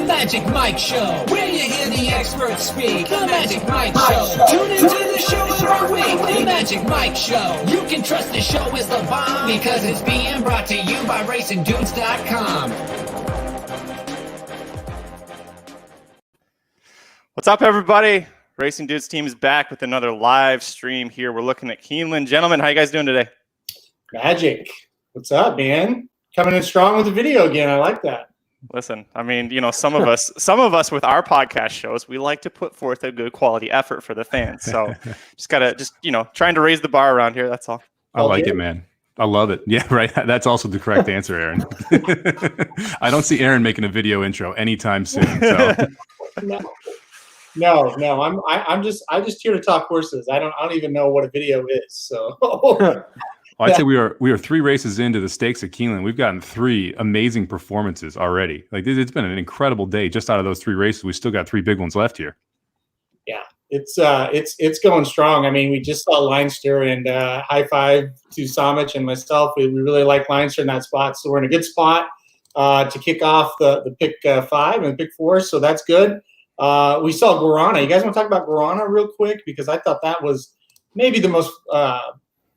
Magic Mike Show, where you hear the experts speak. The Magic Mike Show. Tune into the show every week. The Magic Mike Show. You can trust the show is the bomb because it's being brought to you by RacingDudes.com. What's up, everybody? Racing Dudes team is back with another live stream here. We're looking at Keeneland. Gentlemen, how you guys doing today? Magic. What's up, man? Coming in strong with the video again. I like that. Listen, I mean, you know, some of us with our podcast shows, we like to put forth a good quality effort for the fans. So just trying to raise the bar around here. That's all. I like it, man. I love it. Yeah, right. That's also the correct answer, Aaron. I don't see Aaron making a video intro anytime soon. So. No. I'm just here to talk horses. I don't even know what a video is. So. Well, I'd say we are 3 races into the stakes at Keeneland. We've gotten 3 amazing performances already. Like it's been an incredible day just out of those 3 races. We still got 3 big ones left here. Yeah, it's going strong. I mean, we just saw Leinster, and high five to Samich and myself. We really like Leinster in that spot, so we're in a good spot to kick off the pick 5 and pick 4. So that's good. We saw Guarana. You guys want to talk about Guarana real quick, because I thought that was maybe the most.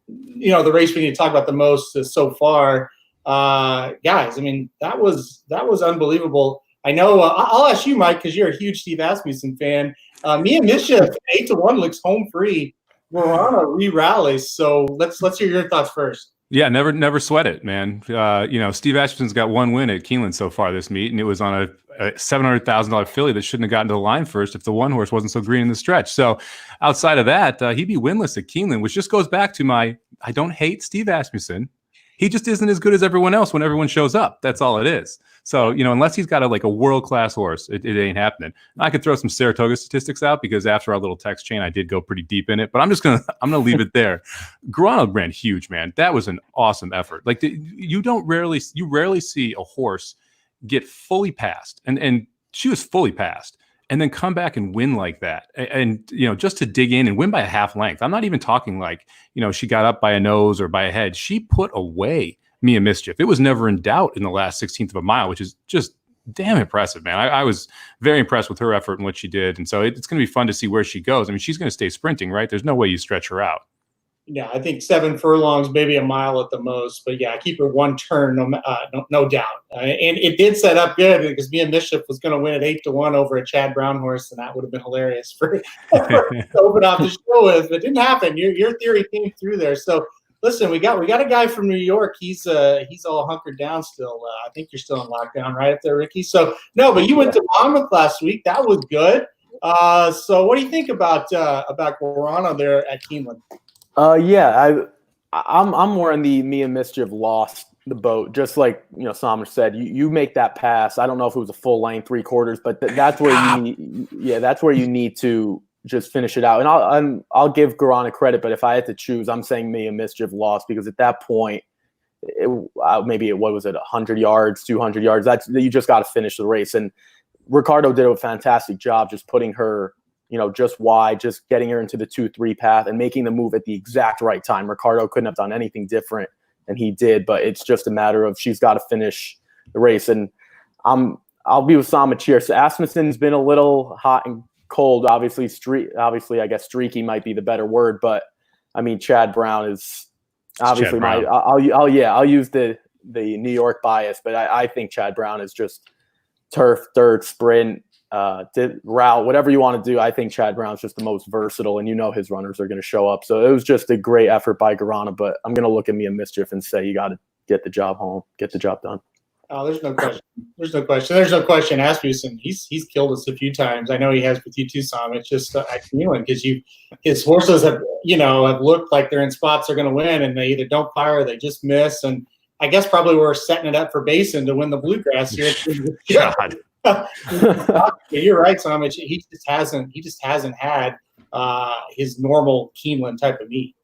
The race we need to talk about the most so far, guys. I mean, that was unbelievable. I know. I'll ask you, Mike, because you're a huge Steve Asmussen fan. Mia Mischief 8-1 looks home free. Guarana re-rallies. So let's hear your thoughts first. Yeah, never sweat it, man. Steve Asmussen's got 1 win at Keeneland so far this meet, and it was on a $700,000 filly that shouldn't have gotten to the line first if the one horse wasn't so green in the stretch. So outside of that, he'd be winless at Keeneland, which just goes back to I don't hate Steve Asmussen. He just isn't as good as everyone else when everyone shows up. That's all it is. So, unless he's got a world-class horse, it ain't happening. I could throw some Saratoga statistics out because after our little text chain, I did go pretty deep in it, but I'm gonna leave it there. Guarana ran huge, man. That was an awesome effort. Like you rarely see a horse get fully passed, and she was fully passed, and then come back and win like that. And just to dig in and win by a half length. I'm not even talking she got up by a nose or by a head. She put away Mia Mischief. It was never in doubt in the last 16th of a mile, which is just damn impressive, man. I was very impressed with her effort and what she did. And so it's going to be fun to see where she goes. I mean, she's going to stay sprinting, right? There's no way you stretch her out. Yeah, I think 7 furlongs, maybe a mile at the most. But yeah, keep her 1 turn, no doubt. And it did set up good because Mia Mischief was going to win at 8-1 over a Chad Brown horse, and that would have been hilarious for to open off the show with. But it didn't happen. Your theory came through there. So listen, we got a guy from New York. He's all hunkered down still. I think you're still in lockdown, right up there, Ricky? So no, but you went to Monmouth last week. That was good. So what do you think about Guarana there at Keeneland? I'm more in the Mia Mischief lost the boat, just like Samich said. You make that pass. I don't know if it was a full length 3/4, but that's where you need to just finish it out. And I'll give Guarana credit, but if I had to choose, I'm saying Mia Mischief lost, because at that point, maybe what was it, 100 yards, 200 yards? You just got to finish the race. And Ricardo did a fantastic job just putting her just wide, just getting her into the 2-3 path and making the move at the exact right time. Ricardo couldn't have done anything different than he did, but it's just a matter of she's got to finish the race. And I'll be with Samich here. So Asmussen's been a little hot and cold. Obviously, I guess streaky might be the better word, but I mean, Chad Brown is obviously I'll use the New York bias, but I think Chad Brown is just turf, dirt, sprint, route, whatever you want to do. I think Chad Brown's just the most versatile, and his runners are going to show up. So it was just a great effort by Guarana, but I'm going to look at Mia Mischief and say you got to get the job home, get the job done. Oh, there's no question. Asmussen, he's killed us a few times. I know he has with you too, Sam. It's just at Keeneland, because his horses have looked like they're in spots they're going to win, and they either don't fire or they just miss. And I guess probably we're setting it up for Basin to win the Bluegrass here. God. You're right, Sam. He just hasn't had his normal Keeneland type of meet.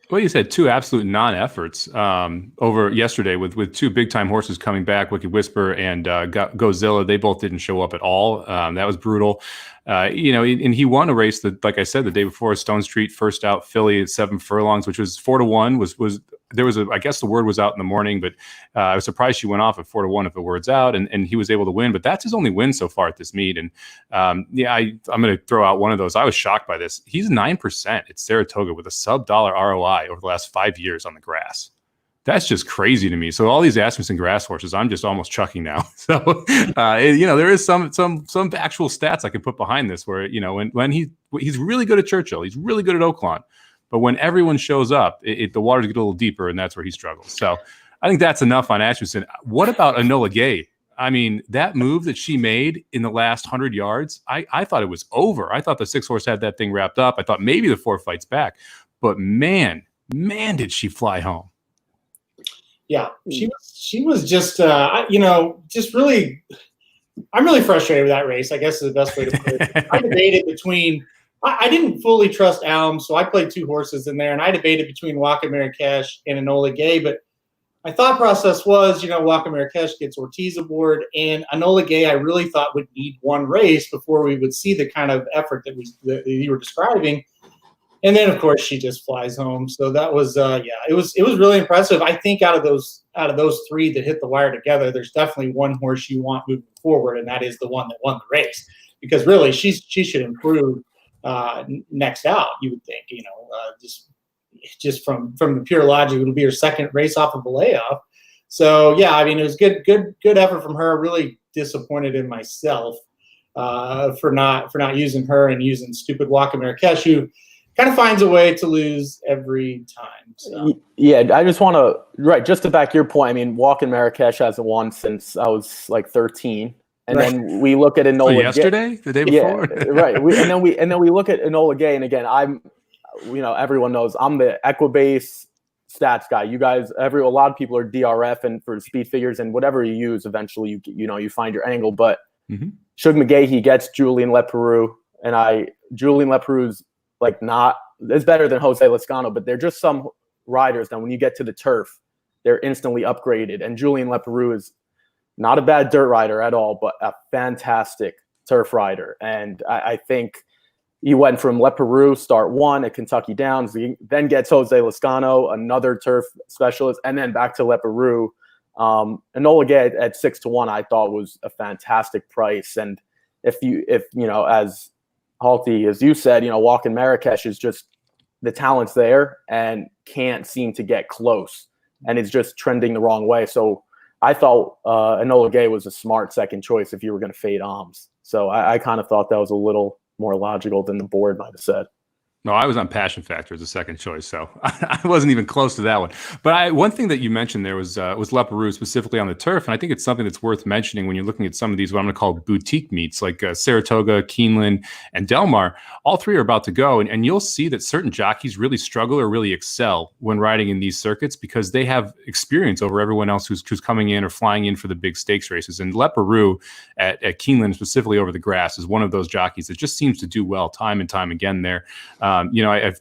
Well, you said 2 absolute non-efforts over yesterday with 2 big-time horses coming back, Wicked Whisper and Gozilla. They both didn't show up at all. That was brutal. And he won a race that, like I said, the day before, Stone Street first out filly at 7 furlongs, which was 4-1, was there was I guess the word was out in the morning, but I was surprised she went off at 4-1 if the word's out, and he was able to win. But that's his only win so far at this meet. And I'm going to throw out one of those. I was shocked by this. He's 9% at Saratoga with a sub-dollar ROI over the last 5 years on the grass. That's just crazy to me. So all these Asmussen grass horses, I'm just almost chucking now. So there is some actual stats I can put behind this, where when he's really good at Churchill, he's really good at Oaklawn, but when everyone shows up, the waters get a little deeper, and that's where he struggles. So I think that's enough on Asmussen. What about Enola Gay? I mean, that move that she made in the last 100 yards, I thought it was over. I thought the 6-horse had that thing wrapped up. I thought maybe the 4 fights back, but man, did she fly home. Yeah, she was just just really. I'm really frustrated with that race, I guess is the best way to put it. I debated between. I didn't fully trust Alm, so I played 2 horses in there, and I debated between Waka Marrakesh and Enola Gay. But my thought process was, Waka Marrakesh gets Ortiz aboard, and Enola Gay I really thought would need 1 race before we would see the kind of effort that you were describing. And then, of course, she just flies home. So that was, it was really impressive. I think out of those 3 that hit the wire together, there's definitely one horse you want moving forward, and that is the one that won the race. Because really, she should improve next out. You would think, just from the pure logic, it'll be her second race off of a layoff. So yeah, I mean, it was good effort from her. Really disappointed in myself for not using her and using stupid Waka Marrakesh, who kind of finds a way to lose every time. So. Yeah, I just want to just to back your point. I mean, Waka Marrakesh hasn't won since I was like 13, and then we look at Enola yesterday, the day before. Yeah, right. And then we look at Enola Gay, and again, everyone knows I'm the Equibase stats guy. You guys, a lot of people are DRF and for speed figures, and whatever you use, eventually you find your angle. But Shug McGahee gets Julien Leperoux, and Julien Leperoux's is better than Jose Lezcano, but they're just some riders that when you get to the turf, they're instantly upgraded. And Julien Leperoux is not a bad dirt rider at all, but a fantastic turf rider. And I think he went from Leperoux, start 1 at Kentucky Downs, then gets Jose Lezcano, another turf specialist, and then back to Leperoux. Enola Gay at 6-1, I thought was a fantastic price. And if as Halty, as you said, Waka Marrakesh is just the talent's there and can't seem to get close, and it's just trending the wrong way. So I thought Enola Gay was a smart second choice if you were going to fade Alms. So I kind of thought that was a little more logical than the board might have said. No, I was on Passion Factor as a second choice, so I wasn't even close to that one. But one thing that you mentioned there was Leperoux specifically on the turf, and I think it's something that's worth mentioning when you're looking at some of these what I'm going to call boutique meets like Saratoga, Keeneland, and Del Mar. All 3 are about to go, and you'll see that certain jockeys really struggle or really excel when riding in these circuits because they have experience over everyone else who's coming in or flying in for the big stakes races. And Leperoux at Keeneland, specifically over the grass, is one of those jockeys that just seems to do well time and time again there. I'm going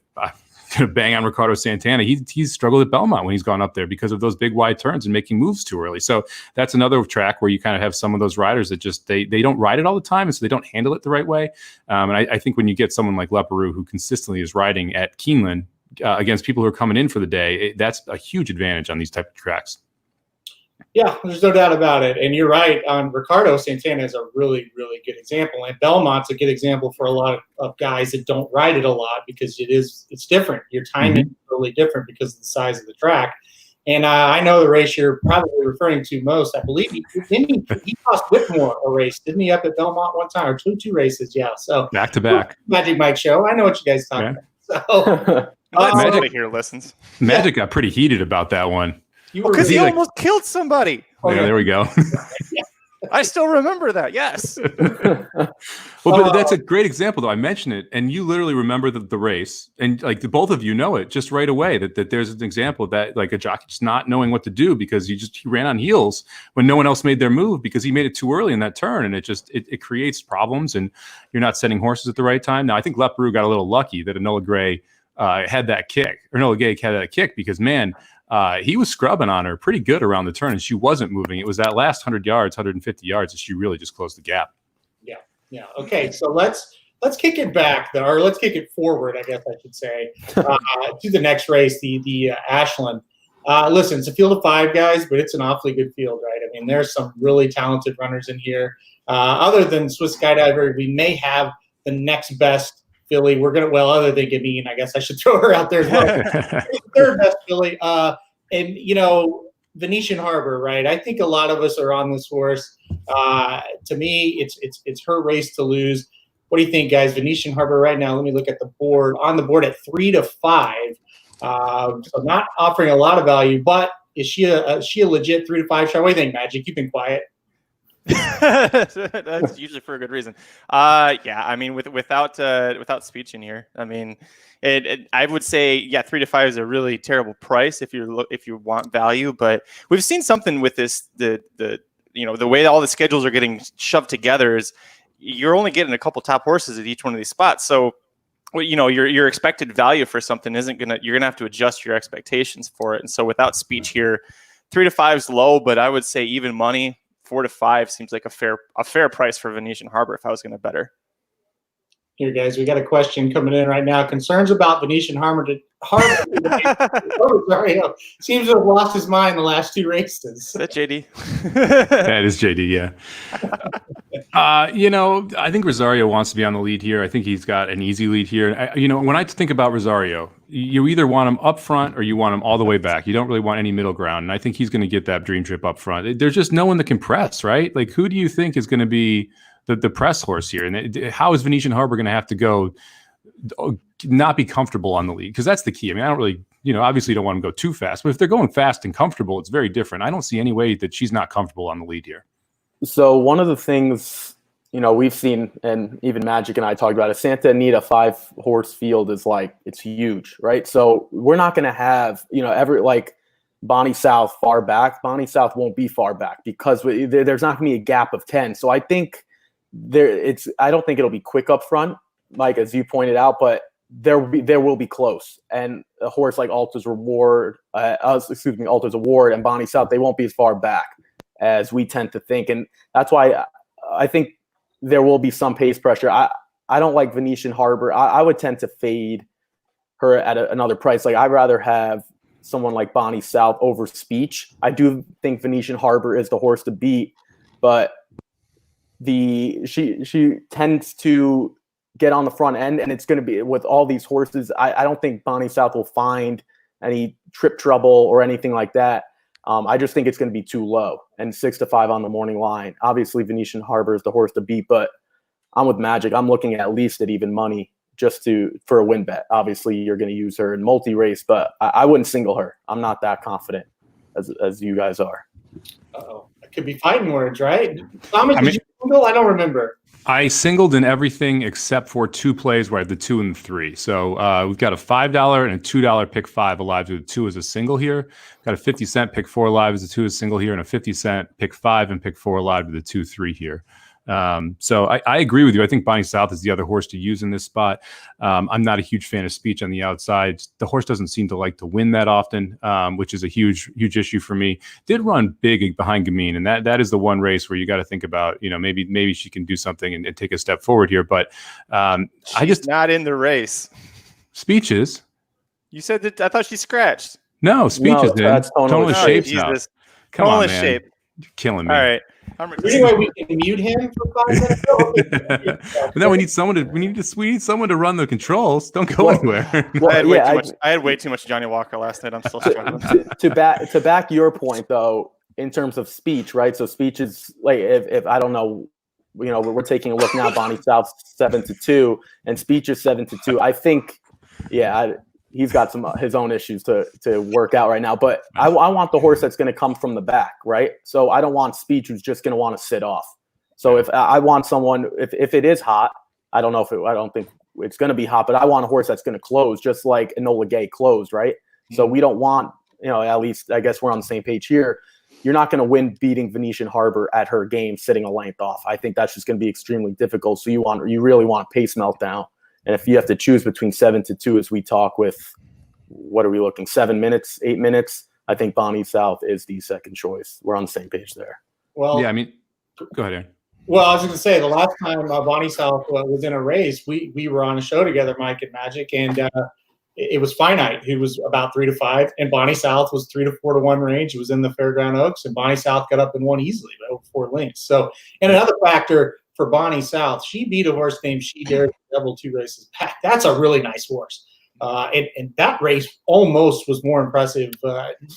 to bang on Ricardo Santana. He's struggled at Belmont when he's gone up there because of those big wide turns and making moves too early. So that's another track where you kind of have some of those riders that just they don't ride it all the time, and so they don't handle it the right way. And I think when you get someone like Leperoux who consistently is riding at Keeneland against people who are coming in for the day, that's a huge advantage on these type of tracks. Yeah, there's no doubt about it. And you're right. Ricardo Santana is a really, really good example. And Belmont's a good example for a lot of guys that don't ride it a lot because it's different. Your timing is really different because of the size of the track. And I know the race you're probably referring to most. I believe he cost Whitmore a race, didn't he, up at Belmont one time, or two races? Yeah. So back to back. Magic Mike show. I know what you guys talking about. So Magic here listens. Magic got pretty heated about that one. Because he almost killed somebody. Oh, yeah, there we go. I still remember that. Yes. But that's a great example, though. I mentioned it, and you literally remember the race, and like both of you know it just right away that there's an example of that, like a jockey just not knowing what to do because he ran on heels when no one else made their move because he made it too early in that turn, and it creates problems, and you're not setting horses at the right time. Now, I think Leperoux got a little lucky that Enola Gay had that kick because man. He was scrubbing on her pretty good around the turn, and she wasn't moving. It was that last 100 yards, 150 yards, that she really just closed the gap. Yeah. Okay, so let's kick it back, though, or let's kick it forward, I guess I should say, to the next race, the Ashland. Listen, it's a field of 5 guys, but it's an awfully good field, right? I mean, there's some really talented runners in here. Other than Swiss Skydiver, we may have the next best filly. Other than Gamine, I guess I should throw her out there as well. Third best filly. And, Venetian Harbor, right? I think a lot of us are on this horse. To me, it's her race to lose. What do you think, guys? Venetian Harbor right now, let me look at the board. On the board at 3-5. So not offering a lot of value, but is she a legit 3-5 shot? What do you think, Magic? You've been quiet. That's usually for a good reason. Yeah, I mean, without speech in here, I mean, I would say 3-5 is a really terrible price if you want value. But we've seen something with this the way all the schedules are getting shoved together is you're only getting a couple top horses at each one of these spots. So, your expected value for something you're gonna have to adjust your expectations for it. And so without speech here, 3-5 is low, but I would say even money, 4-5 seems like a fair price for Venetian Harbor if I was going to bet her. Here, guys, we got a question coming in right now. Concerns about Venetian Harbor. Rosario seems to have lost his mind the last 2 races. Is that JD? That is JD, yeah. I think Rosario wants to be on the lead here. I think he's got an easy lead here. When I think about Rosario, you either want him up front or you want him all the way back. You don't really want any middle ground. And I think he's going to get that dream trip up front. There's just no one that can press, right? Like, who do you think is going to be the press horse here? And how is Venetian Harbor going to have to go not be comfortable on the lead? Because that's the key. I mean, I don't really, obviously you don't want them to go too fast, but if they're going fast and comfortable, it's very different. I don't see any way that she's not comfortable on the lead here. So one of the things, we've seen, and even Magic and I talked about it, Santa Anita 5-horse field is it's huge, right? So we're not going to have, Bonnie South far back. Bonnie South won't be far back because there's not going to be a gap of 10. So I think I don't think it'll be quick up front, Mike, as you pointed out, but there will be close. And a horse like Alta's Award and Bonnie South, they won't be as far back as we tend to think. And that's why I think there will be some pace pressure. I don't like Venetian Harbor. I would tend to fade her at another price. I'd rather have someone like Bonnie South over Speech. I do think Venetian Harbor is the horse to beat, but she tends to get on the front end, and it's going to be with all these horses. I don't think Bonnie South will find any trip trouble or anything like that. I just think it's going to be too low, and 6-5 on the morning line. Obviously, Venetian Harbor is the horse to beat, but I'm with Magic. I'm looking at least at even money for a win bet. Obviously, you're going to use her in multi-race, but I wouldn't single her. I'm not that confident as you guys are. Uh-oh. It could be fighting words, right? Thomas, did you single? I don't remember. I singled in everything except for 2 plays where I have the 2 and the 3. So we've got a $5 and a $2 pick 5 alive to the 2 as a single here. Got a 50-cent pick 4 alive as a 2 as a single here, and a 50-cent pick 5 and pick 4 alive to the 2-3 here. So I agree with you. I think Bonnie South is the other horse to use in this spot. I'm not a huge fan of Speech on the outside. The horse doesn't seem to like to win that often, which is a huge ip for me. Did run big behind Gamine, and that is the one race where you got to think about, maybe she can do something and take a step forward here. But She's not in the race. Speech is. You said that. I thought she scratched. No, Speech is in. That's Tonal Shape's now. Come on, man. Shape. You're killing me. All right. Anyway, we can mute him for 5 minutes. But then we need someone to run the controls. Don't go anywhere. I had way too much Johnny Walker last night. I'm still struggling. To back your point though, in terms of Speech, right? So Speech is if I don't know, we're taking a look now. Bonnie South 7-2, and Speech is 7-2. I think, he's got his own issues to work out right now. But I want the horse that's going to come from the back, right? So I don't want Speech who's just going to want to sit off. So if I want someone, if it is hot, I don't think it's going to be hot, but I want a horse that's going to close, just like Enola Gay closed, right? Mm-hmm. So we don't want, at least I guess we're on the same page here. You're not going to win beating Venetian Harbor at her game sitting a length off. I think that's just going to be extremely difficult. So you really want a pace meltdown. And if you have to choose between 7-2, as we talk with, what are we looking, 7 minutes, 8 minutes? I think Bonnie South is the second choice. We're on the same page there. Well, yeah, go ahead, Aaron. Well, I was going to say the last time Bonnie South was in a race, we were on a show together, Mike and Magic, and it was Finite, who was about 3 to 5, and Bonnie South was 3 to 4 to 1 range. It was in the Fairground Oaks, and Bonnie South got up and won easily by over 4 lengths. So, and another factor for Bonnie South, she beat a horse named She Dares the Devil 2 races back. That's a really nice horse. And that race almost was more impressive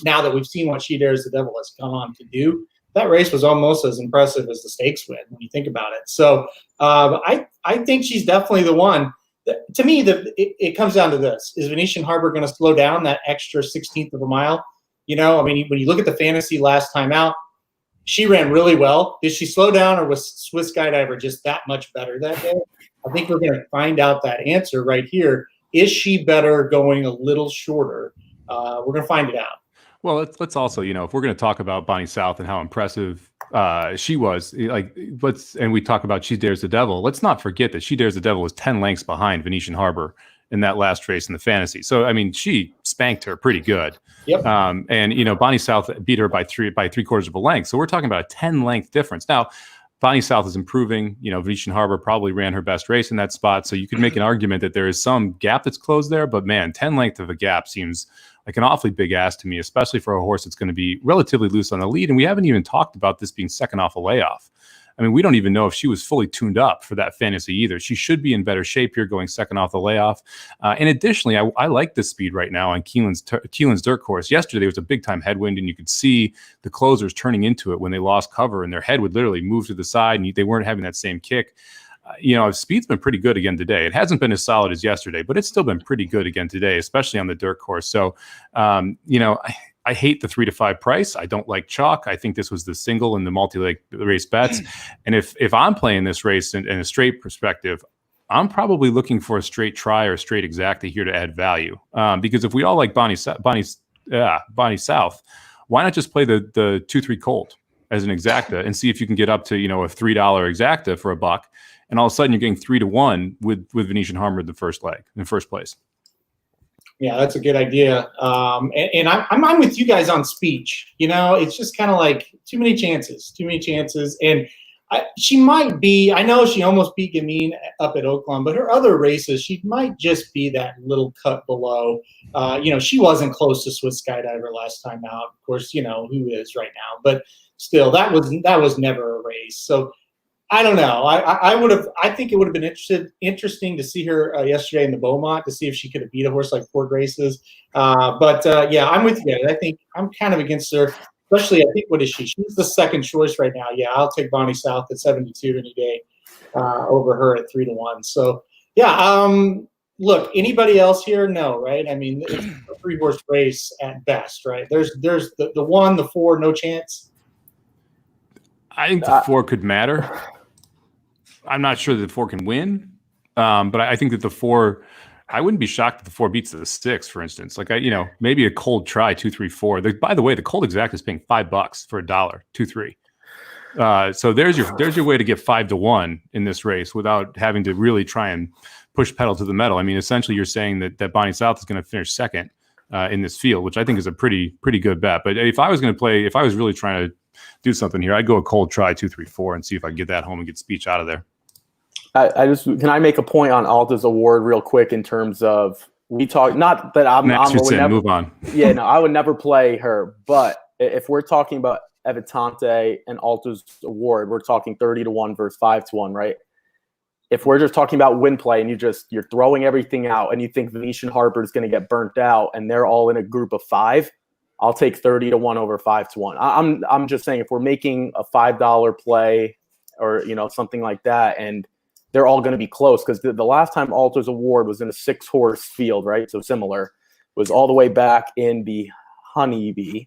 now that we've seen what She Dares the Devil has gone on to do. That race was almost as impressive as the stakes win when you think about it. So I think she's definitely the one. To me, it comes down to this. Is Venetian Harbor going to slow down that extra 16th of a mile? You know, I mean, when you look at the fantasy last time out, she ran really well. Did she slow down, or was Swiss Skydiver just that much better that day? I think we're going to find out that answer right here. Is she better going a little shorter? We're going to find it out. Well, let's also, you know, if we're going to talk about Bonnie South and how impressive she was, and we talk about She Dares the Devil, let's not forget that She Dares the Devil was 10 lengths behind Venetian Harbor in that last race in the fantasy. So, I mean, she spanked her pretty good. Yep. And, you know, Bonnie South beat her by three quarters of a length. So we're talking about a 10 length difference. Now, Bonnie South is improving. You know, Venetian Harbor probably ran her best race in that spot. So you could make an argument that there is some gap that's closed there. But man, 10 length of a gap seems like an awfully big ask to me, especially for a horse that's going to be relatively loose on the lead. And we haven't even talked about this being second off a layoff. I mean, we don't even know if she was fully tuned up for that fantasy either. She should be in better shape here going second off the layoff. And additionally, I like this speed right now on Keeneland's dirt course. Yesterday, there was a big time headwind, and you could see the closers turning into it when they lost cover, and their head would literally move to the side, and they weren't having that same kick. You know, speed's been pretty good again today. It hasn't been as solid as yesterday, but it's still been pretty good again today, especially on the dirt course. So, you know, I hate the 3 to 5 price. I don't like chalk. I think this was the single in the multi-leg race bets. And if I'm playing this race in a straight perspective, I'm probably looking for a straight try or a straight exacta here to add value. Because if we all like Bonnie South, why not just play the 2-3 Colt as an exacta and see if you can get up to, you know, a $3 exacta for $1, and all of a sudden you're getting 3 to 1 with Venetian Harbor in the first leg, in first place. Yeah, that's a good idea. And I'm with you guys on speech. You know, it's just kind of like too many chances. And she might be, I know she almost beat Gamine up at Oaklawn, but her other races, she might just be that little cut below. You know, she wasn't close to Swiss Skydiver last time out. Of course, you know who is right now, but still, that was never a race. So I don't know. I think it would have been interesting to see her yesterday in the Beaumont to see if she could have beat a horse like Ford Races. But yeah, I'm with you. I think I'm kind of against her, especially. I think, what is she? She's the second choice right now. Yeah, I'll take Bonnie South at 72 any day over her at 3 to 1. So yeah. Look, anybody else here? No, right? I mean, it's a 3-horse race at best, right? There's the 1, the 4, no chance. I think the 4 could matter. I'm not sure that the 4 can win, but I think that the 4, I wouldn't be shocked if the 4 beats the 6, for instance. Like, you know, maybe a cold try 2, 3, 4. By the way, the cold exact is paying $5 for $1, 2, 3. So there's your way to get 5 to 1 in this race without having to really try and push pedal to the metal. I mean, essentially, you're saying that Bonnie South is going to finish second in this field, which I think is a pretty good bet. But if I was really trying to do something here, I'd go a cold try 2, 3, 4 and see if I can get that home and get speech out of there. Can I make a point on Alta's award real quick in terms of, we talk, not that I would never move on. Yeah, no, I would never play her, but if we're talking about Evitante and Alta's award, we're talking 30 to 1 versus 5 to 1, right? If we're just talking about win play and you're throwing everything out and you think Venetian Harbor is going to get burnt out and they're all in a group of 5, I'll take 30 to 1 over 5 to 1. I'm just saying, if we're making a $5 play or, you know, something like that, and they're all going to be close, because the last time Alta's award was in a 6-horse field, right? So similar, was all the way back in the Honeybee.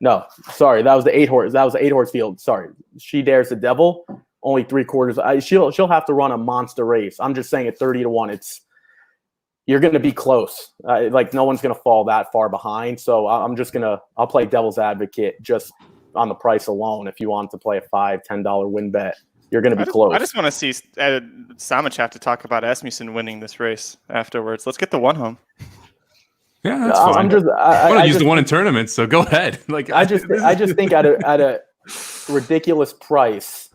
No, sorry, that was the 8-horse. That was the 8-horse field. Sorry, She Dares the Devil. Only 3/4. She'll have to run a monster race. I'm just saying, at 30 to 1, you're going to be close. Like, no one's going to fall that far behind. So I'll play devil's advocate just on the price alone. If you want to play a $5-10 win bet, you're going to be close. I just want to see Samich have to talk about Asmussen winning this race afterwards. Let's get the 1 home. Yeah, that's fine. I want to use the 1 in tournaments, so go ahead. Like, I just think at a ridiculous price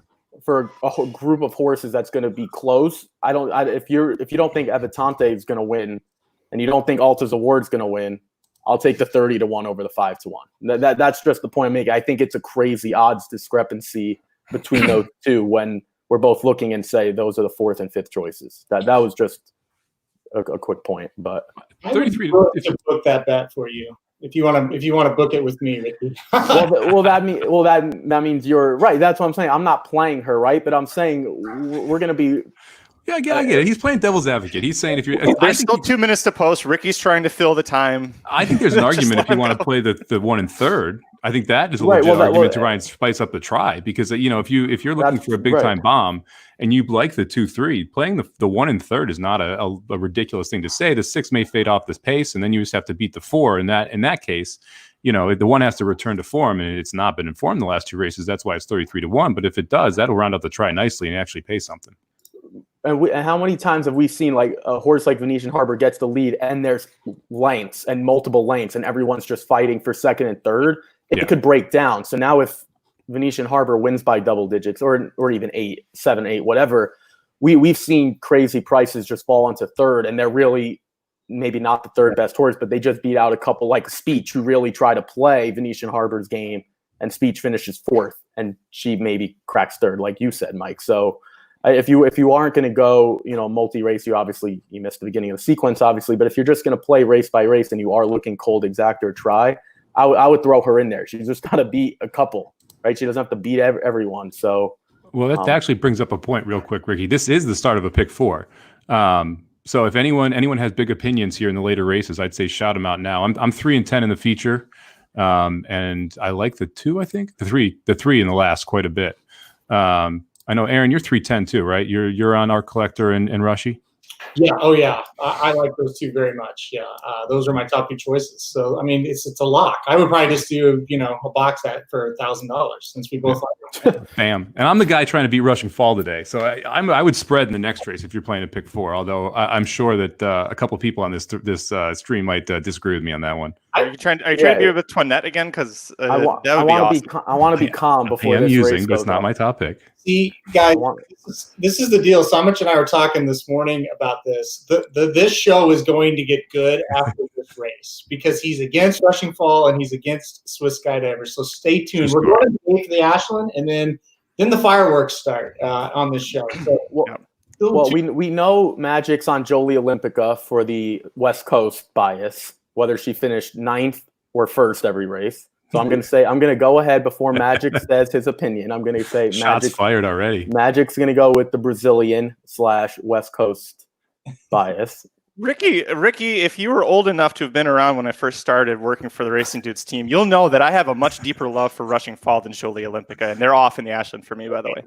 for a group of horses that's going to be close. If you don't think Evitante is going to win, and you don't think Alta's Award's going to win, I'll take the 30-1 over the 5-1. That's just the point I'm making. I think it's a crazy odds discrepancy between those two when we're both looking and say those are the 4th and 5th choices. That was just a quick point. But 33 to book that bet for you if you want to book it with me, Ricky. that means you're right. That's what I'm saying. I'm not playing her, right? But I'm saying we're going to be. Yeah, I get it. He's playing devil's advocate. He's saying if you're there's still 2 minutes to post. Ricky's trying to fill the time. I think there's an argument if you want to play the 1 and 3rd. I think that is a legit argument to try and spice up the try, because if you're looking for a big time bomb and you like the 2-3, playing the 1 and 3rd is not a ridiculous thing to say. The 6 may fade off this pace, and then you just have to beat the 4. In that case, the 1 has to return to form, and it's not been informed the last 2 races. That's why it's 33-1. But if it does, that'll round out the try nicely and actually pay something. And how many times have we seen like a horse like Venetian Harbor gets the lead and there's lengths and multiple lengths and everyone's just fighting for 2nd and 3rd? It could break down. So now if Venetian Harbor wins by double digits or even 8, 7, 8, whatever, we've seen crazy prices just fall into 3rd, and they're really maybe not the 3rd best horse, but they just beat out a couple like Speech, who really try to play Venetian Harbor's game, and Speech finishes 4th and she maybe cracks 3rd, like you said, Mike. So if you aren't going to go, multi-race, you missed the beginning of the sequence, obviously. But if you're just going to play race by race and you are looking cold exact or try, I would throw her in there. She's just got to beat a couple, right? She doesn't have to beat everyone. So, well, that actually brings up a point real quick, Ricky. This is the start of a pick 4. So if anyone has big opinions here in the later races, I'd say shout them out now. I'm 3-10 in the feature, and I like the 2. I think the 3 in the last quite a bit. I know, Aaron, you're 3-10 too, right? You're on Art Collector and Rushy. Yeah. Oh, yeah. I like those 2 very much. Yeah. Those are my top 2 choices. So, I mean, it's a lock. I would probably just do, a box set for $1,000 since we both like them. Bam. And I'm the guy trying to beat Rushing Fall today. So I would spread in the next race if you're playing a pick 4, although I'm sure that a couple of people on this stream might disagree with me on that one. Are you trying to be with Toinette again? Because I want to be calm before I am this using, race but it's goes not on. my top pick. See, guys, this is the deal. Samich and I were talking this morning about this. This show is going to get good after this race because he's against Rushing Fall and he's against Swiss Skydiver. So stay tuned. We're going to wait for the Ashland, and then the fireworks start on this show. So, we know Magic's on Jolie Olympica for the West Coast bias, whether she finished 9th or 1st every race. So I'm going to go ahead before Magic says his opinion. I'm going to say Shots fired already. Magic's going to go with the Brazilian/West Coast bias. Ricky, if you were old enough to have been around when I first started working for the Racing Dudes team, you'll know that I have a much deeper love for Rushing Fall than Jolie Olympica, and they're off in the Ashland for me, by the way.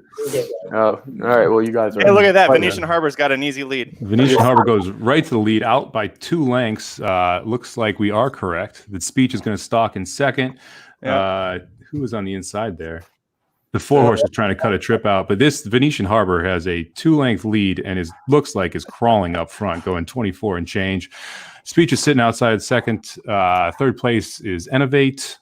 Oh, all right. Well, you guys are. Hey, look at that. Venetian Harbor's got an easy lead. Venetian Harbor goes right to the lead, out by 2 lengths. Looks like we are correct. The Speech is going to stalk in 2nd. Yeah. Who was on the inside there? The 4 horse is trying to cut a trip out, but this Venetian Harbor has a 2-length lead and looks like is crawling up front, going 24 and change. Speech is sitting outside 2nd. 3rd place is Innovate.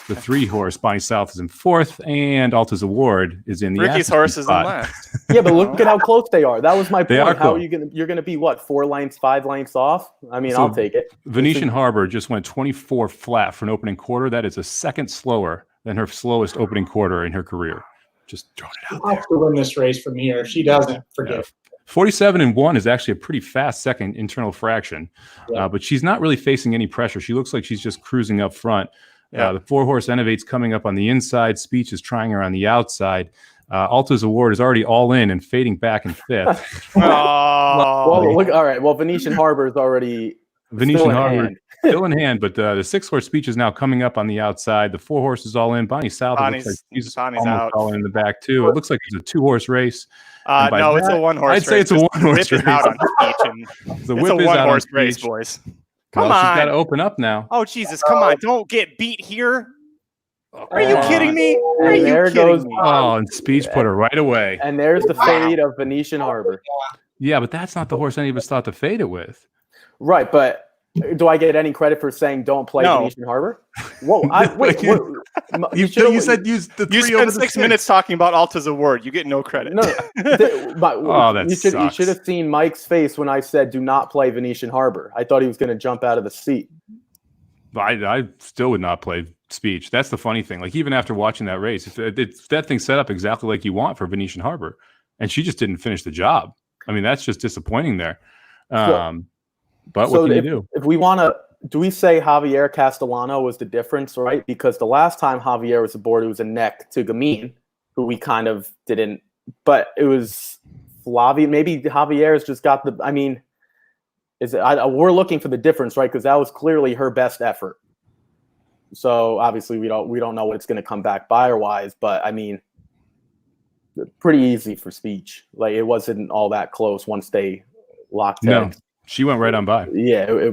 The 3 horse, Bonnie South, is in 4th, and Alta's Award is in the Ricky's horse is in last. Yeah, but look at how close they are. That was my point. They are how close. are you're gonna be what, 4 lengths, 5 lengths off? I mean, I'll take it. Venetian Harbor just went 24 flat for an opening quarter. That is a 2nd slower than her slowest opening quarter in her career. Just throwing it out I'll have to win this race from here. If she doesn't, forget it. 47-1 is actually a pretty fast 2nd internal fraction, but she's not really facing any pressure. She looks like she's just cruising up front. The 4 horse Innovate's coming up on the inside. Speech is trying her on the outside. Alta's Award is already all in and fading back in 5th. Well, look, all right. Well, Venetian Harbor is already still in hand, but the 6 horse Speech is now coming up on the outside. The 4 horse is all in. Bonnie South looks like she's almost out. all in the back too. It looks like it's a 2 horse race. No, it's a 1 horse race. I'd say it's a 1 horse race. Out on Speech it's a 1 horse race, boys. Come on. She's got to open up now. Oh, Jesus. Come on. Don't get beat here. Are you kidding me? Are you there kidding goes me? Oh, and Speech put her right away. And there's the fade of Venetian Harbor. Yeah, but that's not the horse any of us thought to fade it with. Right, but do I get any credit for saying don't play Venetian Harbor? Whoa, You said use the You three over spent the 6 minutes talking about Alta's award. You get no credit. No, That you sucks. should have seen Mike's face when I said do not play Venetian Harbor. I thought he was going to jump out of the seat. I still would not play Speech. That's the funny thing. Like, even after watching that race, if that thing's set up exactly like you want for Venetian Harbor, and she just didn't finish the job. I mean, that's just disappointing there. But what can you do? If we want to, do we say Javier Castellano was the difference, right? Because the last time Javier was aboard, it was a neck to Gamin, who we kind of didn't. But it was Flavia. Maybe Javier's just got the. I mean, we're looking for the difference, right? Because that was clearly her best effort. So obviously we don't know what it's going to come back buyer wise, but I mean, pretty easy for Speech. Like, it wasn't all that close once they locked No, heads. she went right on by. Yeah.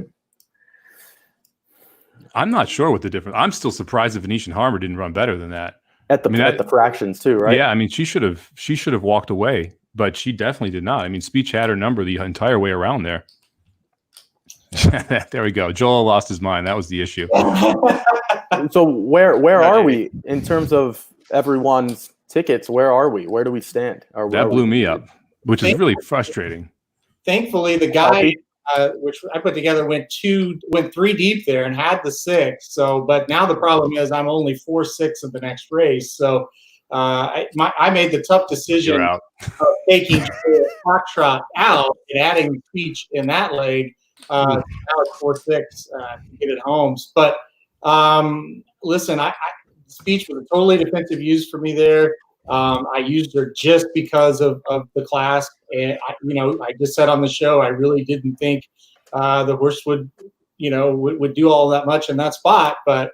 I'm not sure what the difference. I'm still surprised that Venetian Harbor didn't run better than that. At the fractions too, right? Yeah, I mean, she should have walked away, but she definitely did not. I mean, Speech had her number the entire way around there. There we go. Joel lost his mind. That was the issue. So where are we in terms of everyone's tickets? Where are we? Where do we stand? That blew me up, which is really frustrating. Thankfully, the guy which I put together went 3 deep there and had the 6. So, but now the problem is I'm only 4-6 of the next race. So I made the tough decision of taking Foxtrot out and adding Speech in that leg. Now it's 4-6 to get it home. But listen, Speech was a totally defensive use for me there. I used her just because of the class, and I just said on the show I really didn't think the horse would do all that much in that spot. But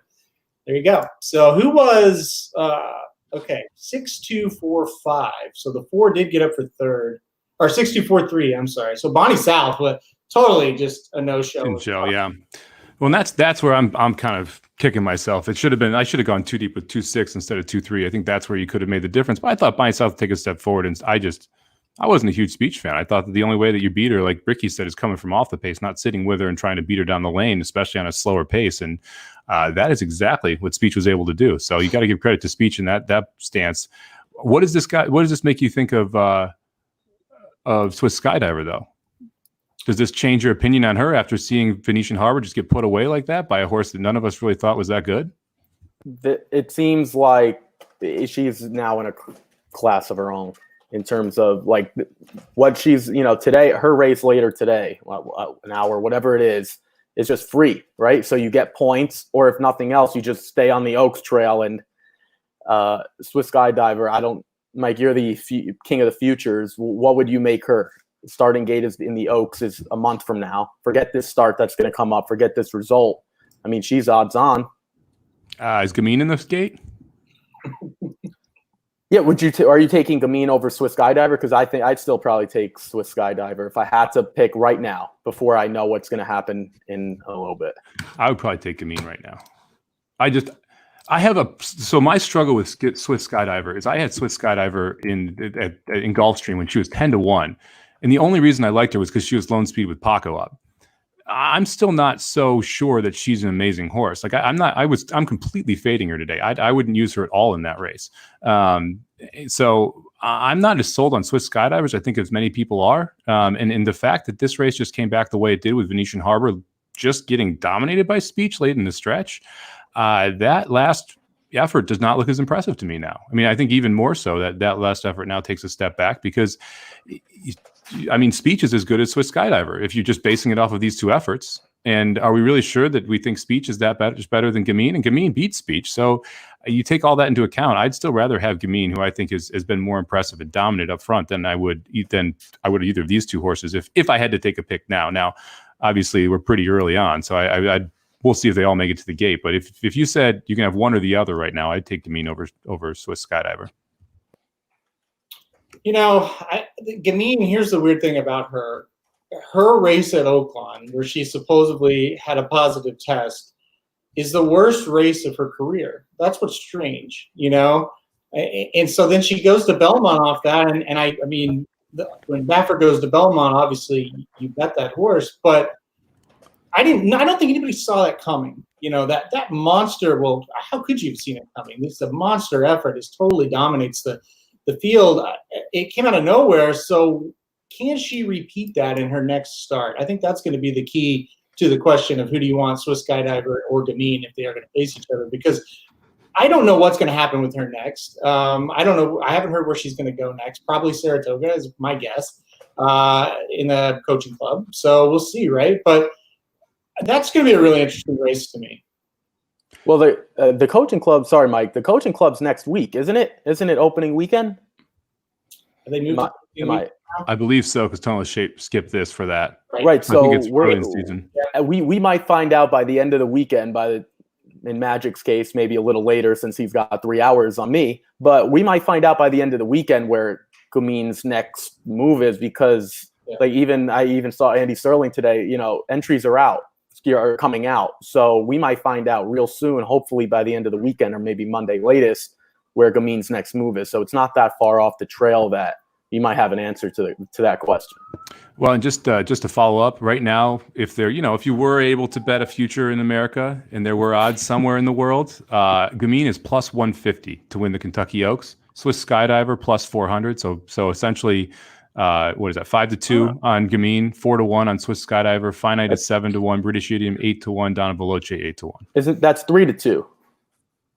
there you go. So who was 6-2-4-5? So the 4 did get up for third, or 6-2-4-3. I'm sorry. So Bonnie South was totally just a no-show. Yeah. Well, and that's where I'm kind of kicking myself. I should have gone too deep with 2-6 instead of 2-3. I think that's where you could have made the difference. But I thought Bonnie South would take a step forward, and I wasn't a huge Speech fan. I thought that the only way that you beat her, like Ricky said, is coming from off the pace, not sitting with her and trying to beat her down the lane, especially on a slower pace. And that is exactly what Speech was able to do. So you got to give credit to Speech in that stance. What does this make you think of Swiss Skydiver, though? Does this change your opinion on her after seeing Venetian Harbor just get put away like that by a horse that none of us really thought was that good? It seems like she's now in a class of her own in terms of like what she's, today, her race later today, an hour, whatever it is just free, right? So you get points, or if nothing else, you just stay on the Oaks Trail. And Swiss Skydiver, Mike, you're the king of the futures. What would you make her? Starting gate is in the Oaks is a month from now. Forget this start that's going to come up. Forget this result. I mean, she's odds on. Is Gamine in this gate? Yeah. Are you taking Gamine over Swiss Skydiver? Because I think I'd still probably take Swiss Skydiver if I had to pick right now before I know what's going to happen in a little bit. I would probably take Gamine right now. So my struggle with Swiss Skydiver is I had Swiss Skydiver in Gulfstream when she was 10-1. And the only reason I liked her was because she was lone speed with Paco up. I'm still not so sure that she's an amazing horse. Like I'm completely fading her today. I wouldn't use her at all in that race. So I'm not as sold on Swiss Skydivers, I think, as many people are. And the fact that this race just came back the way it did with Venetian Harbor, just getting dominated by Speech late in the stretch, that last effort does not look as impressive to me now. I mean, I think even more so that last effort now takes a step back because Speech is as good as Swiss Skydiver if you're just basing it off of these two efforts. And are we really sure that we think Speech is that better than Gamine? And Gamine beats Speech. So you take all that into account. I'd still rather have Gamine, who I think has been more impressive and dominant up front than I would either of these two horses if I had to take a pick now. Now, obviously, we're pretty early on, so we'll see if they all make it to the gate. But if you said you can have one or the other right now, I'd take Gamine over Swiss Skydiver. Gamine, here's the weird thing about her. Her race at Oaklawn, where she supposedly had a positive test, is the worst race of her career. That's what's strange, And so then she goes to Belmont off that. And I mean, when Baffert goes to Belmont, obviously you bet that horse. But I don't think anybody saw that coming. That monster. Well, how could you have seen it coming? This is a monster effort. It totally dominates the field. It came out of nowhere. So can she repeat that in her next start? I think that's going to be the key to the question of who do you want, Swiss Skydiver or Gamine, if they are going to face each other, because I don't know what's going to happen with her next. I don't know. I haven't heard where she's going to go next. Probably Saratoga is my guess in the coaching club. So we'll see, right? But that's going to be a really interesting race to me. Well, the coaching club. Sorry, Mike. The coaching club's next week, isn't it? Isn't it opening weekend? Are they moved? I believe so, because Tony Shape skipped this for that. Right. So I think it's early in the season. We might find out by the end of the weekend. In Magic's case, maybe a little later since he's got 3 hours on me. But we might find out by the end of the weekend where Gamine's next move is, because I even saw Andy Sterling today. Entries are coming out, so we might find out real soon. Hopefully by the end of the weekend or maybe Monday latest, where Gamine's next move is. So it's not that far off the trail that you might have an answer to that question. Well, and just to follow up, right now, if you were able to bet a future in America and there were odds somewhere in the world, Gamine is plus 150 to win the Kentucky Oaks. Swiss Skydiver plus 400. So essentially, what is that? 5-2 on Gamine, 4-1 on Swiss Skydiver, Finite is 7-1, British Idiom 8-1, Donna Veloce 8-1. That's 3-2?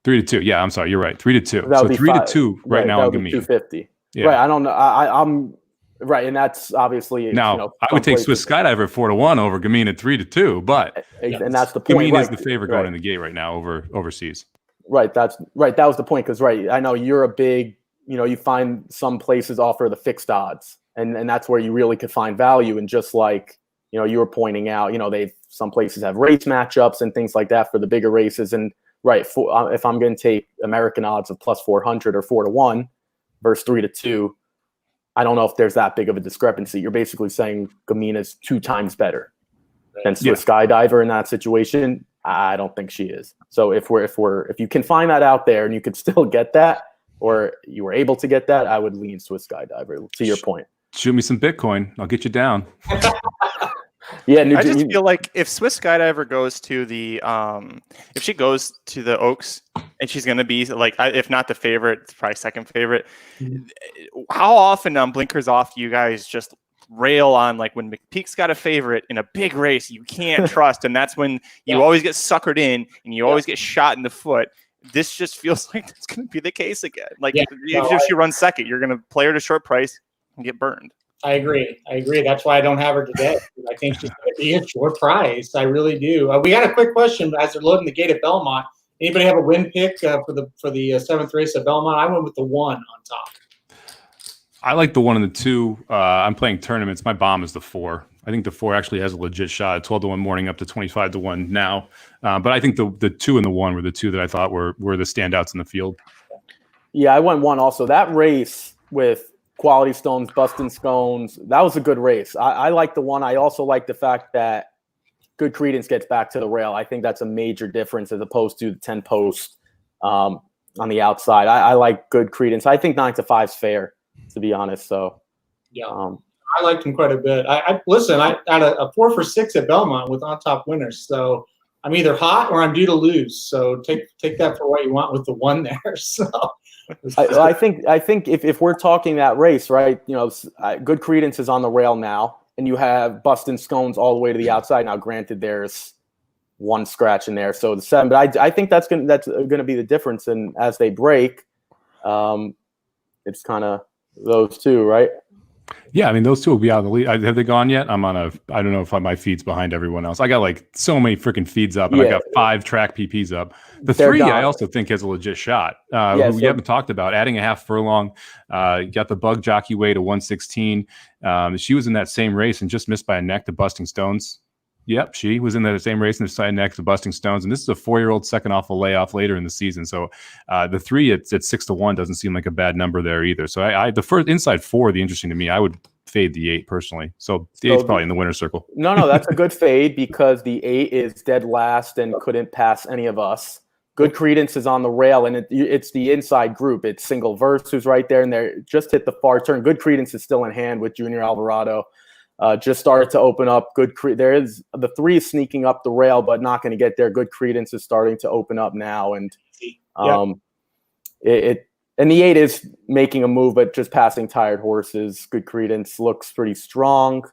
3-2. Yeah, I'm sorry, you're right. 3-2. So 3-2 right now on Gamine. 250. Yeah. Right. I don't know. I'm right, and that's obviously now. I would take Swiss Skydiver 4-1 over Gamine at 3-2, but and that's the point. Gamine is the favorite going in the gate right now over overseas. Right. That's right. That was the point, because I know you're a big. You find some places offer the fixed odds, and that's where you really could find value. And just like you were pointing out, some places have race matchups and things like that for the bigger races. And if I'm going to take American odds of plus 400 or 4-1 versus 3-2. I don't know if there's that big of a discrepancy. You're basically saying Gamine is 2 times better than Swiss Skydiver in that situation. I don't think she is. So if you can find that out there and you could still get that, or you were able to get that, I would lean Swiss Skydiver. To your point, shoot me some Bitcoin. I'll get you down. Yeah, I just feel like if Swiss Skydiver goes to the if she goes to the Oaks and she's going to be like, if not the favorite, it's probably second favorite. How often on Blinkers Off do you guys just rail on, like, when McPeak's got a favorite in a big race you can't trust, and that's when you always get suckered in and you always get shot in the foot? This just feels like that's going to be the case again. Like if she runs second, you're going to play her to short price and get burned. I agree. That's why I don't have her today. I think she's going to be a short price. I really do. We got a quick question as they're loading the gate at Belmont. Anybody have a win pick for the seventh race at Belmont? I went with the 1 on top. I like the 1 and the 2. I'm playing tournaments. My bomb is the 4. I think the 4 actually has a legit shot at 12-1 morning, up to 25-1 now. But I think the 2 and the 1 were the 2 that I thought were the standouts in the field. Yeah, I went 1 also. That race with Quality Stones, Bustin' Scones, that was a good race. I like the 1. I also like the fact that Good Credence gets back to the rail. I think that's a major difference as opposed to the 10 post on the outside. I like Good Credence. I think 9-5 is fair, to be honest. So I liked him quite a bit. I had a 4 for 6 at Belmont with on top winners. So I'm either hot or I'm due to lose. So take that for what you want with the 1 there. So. I think if we're talking that race, right, Good Credence is on the rail now, and you have Bustin' Scones all the way to the outside. Now, granted, there's 1 scratch in there, so the 7. But I think that's gonna be the difference. And as they break, it's kind of those 2, right? Yeah, I mean, those 2 will be out of the lead. Have they gone yet? I don't know if my feed's behind everyone else. I got like so many freaking feeds up, and I got 5 track PPs up. The 3 I also think has a legit shot. Who we haven't talked about, adding a half furlong. Got the Bug Jockey weight to 116. She was in that same race and just missed by a neck to Busting Stones. Yep, she was in the same race and decided next to Busting Stones. And this is a 4-year-old second off a layoff later in the season. So the 3 at 6-1 doesn't seem like a bad number there either. So the first inside 4, the interesting to me, I would fade the 8 personally. So the 8's probably in the winner's circle. No, that's a good fade because the 8 is dead last and couldn't pass any of us. Good Credence is on the rail, and it's the inside group. It's Single Verse who's right there, and they just hit the far turn. Good Credence is still in hand with Junior Alvarado. Just started to open up. There is the 3 is sneaking up the rail, but not going to get there. Good Credence is starting to open up now, and and the 8 is making a move, but just passing tired horses. Good Credence looks pretty strong.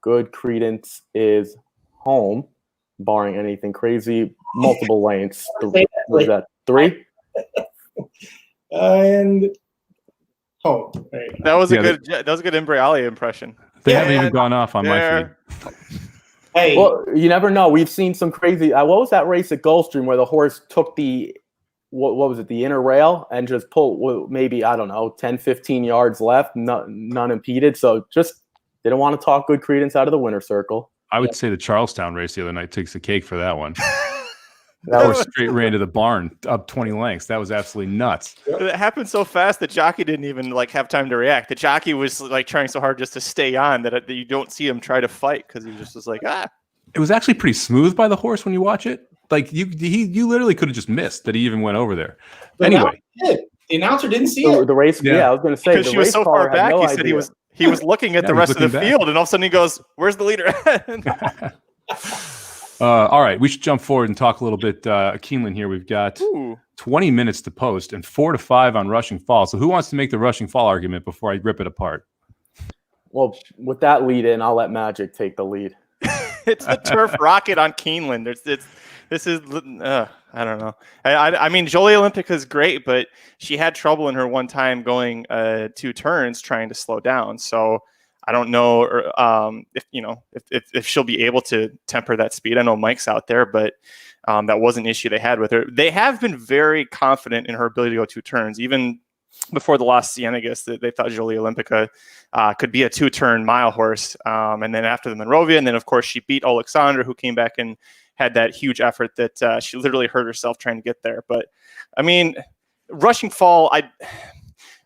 Good Credence is home, barring anything crazy. Multiple lanes. Was that 3? And home. Right. That was a good Imbriali impression. They haven't even gone off on my feed. Hey. Well, you never know. We've seen some crazy. What was that race at Gulfstream where the horse took the what was it, the inner rail, and just pulled maybe, I don't know, 10, 15 yards left, none impeded. So just didn't want to talk Good Credence out of the winner's circle. I would say the Charlestown race the other night takes the cake for that one. That was straight ran to the barn up 20 lengths. That was absolutely nuts. It happened so fast that jockey didn't even have time to react. The jockey was trying so hard just to stay on that you don't see him try to fight because he just was like, ah. It was actually pretty smooth by the horse when you watch it. You literally could have just missed that he even went over there. But anyway, the announcer didn't see it. The race, I was going to say because she was so far back. He said he was looking at the rest of the field, and all of a sudden he goes, "Where's the leader?" All right, we should jump forward and talk a little bit. Keeneland here. We've got 20 minutes to post and 4 to 5 on Rushing Fall. So who wants to make the Rushing Fall argument before I rip it apart? Well, with that lead in, I'll let Magic take the lead. It's the turf rocket on Keeneland. This is I don't know. I mean, Jolie Olympica is great, but she had trouble in her one time going 2 turns trying to slow down. So I don't know if she'll be able to temper that speed. I know Mike's out there, but that was an issue they had with her. They have been very confident in her ability to go 2 turns, even before the last Cienegis. They thought Jolie Olympica could be a 2-turn mile horse. And then after the Monrovia, and then of course she beat Alexandra, who came back and had that huge effort that she literally hurt herself trying to get there. But I mean, Rushing Fall,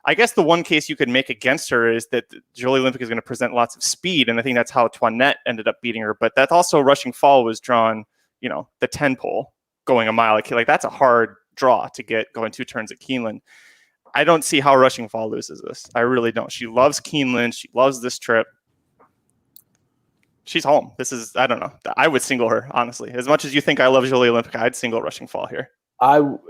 I guess the one case you could make against her is that Jolie Olympic is going to present lots of speed, and I think that's how Toinette ended up beating her. But that's also Rushing Fall was drawn, the 10 pole going a mile. Like that's a hard draw to get going 2 turns at Keeneland. I don't see how Rushing Fall loses this. I really don't. She loves Keeneland. She loves this trip. She's home. I don't know. I would single her, honestly. As much as you think I love Jolie Olympica, I'd single Rushing Fall here.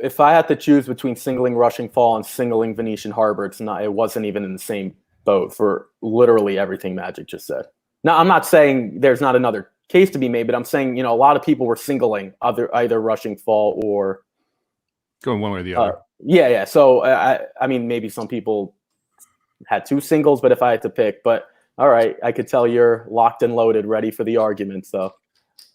If I had to choose between singling Rushing Fall and singling Venetian Harbor, it wasn't even in the same boat for literally everything Magic just said. Now, I'm not saying there's not another case to be made, but I'm saying, a lot of people were singling either Rushing Fall or going one way or the other. Yeah. So, I mean, maybe some people had 2 singles, but if I had to pick, but all right, I could tell you're locked and loaded, ready for the argument. So,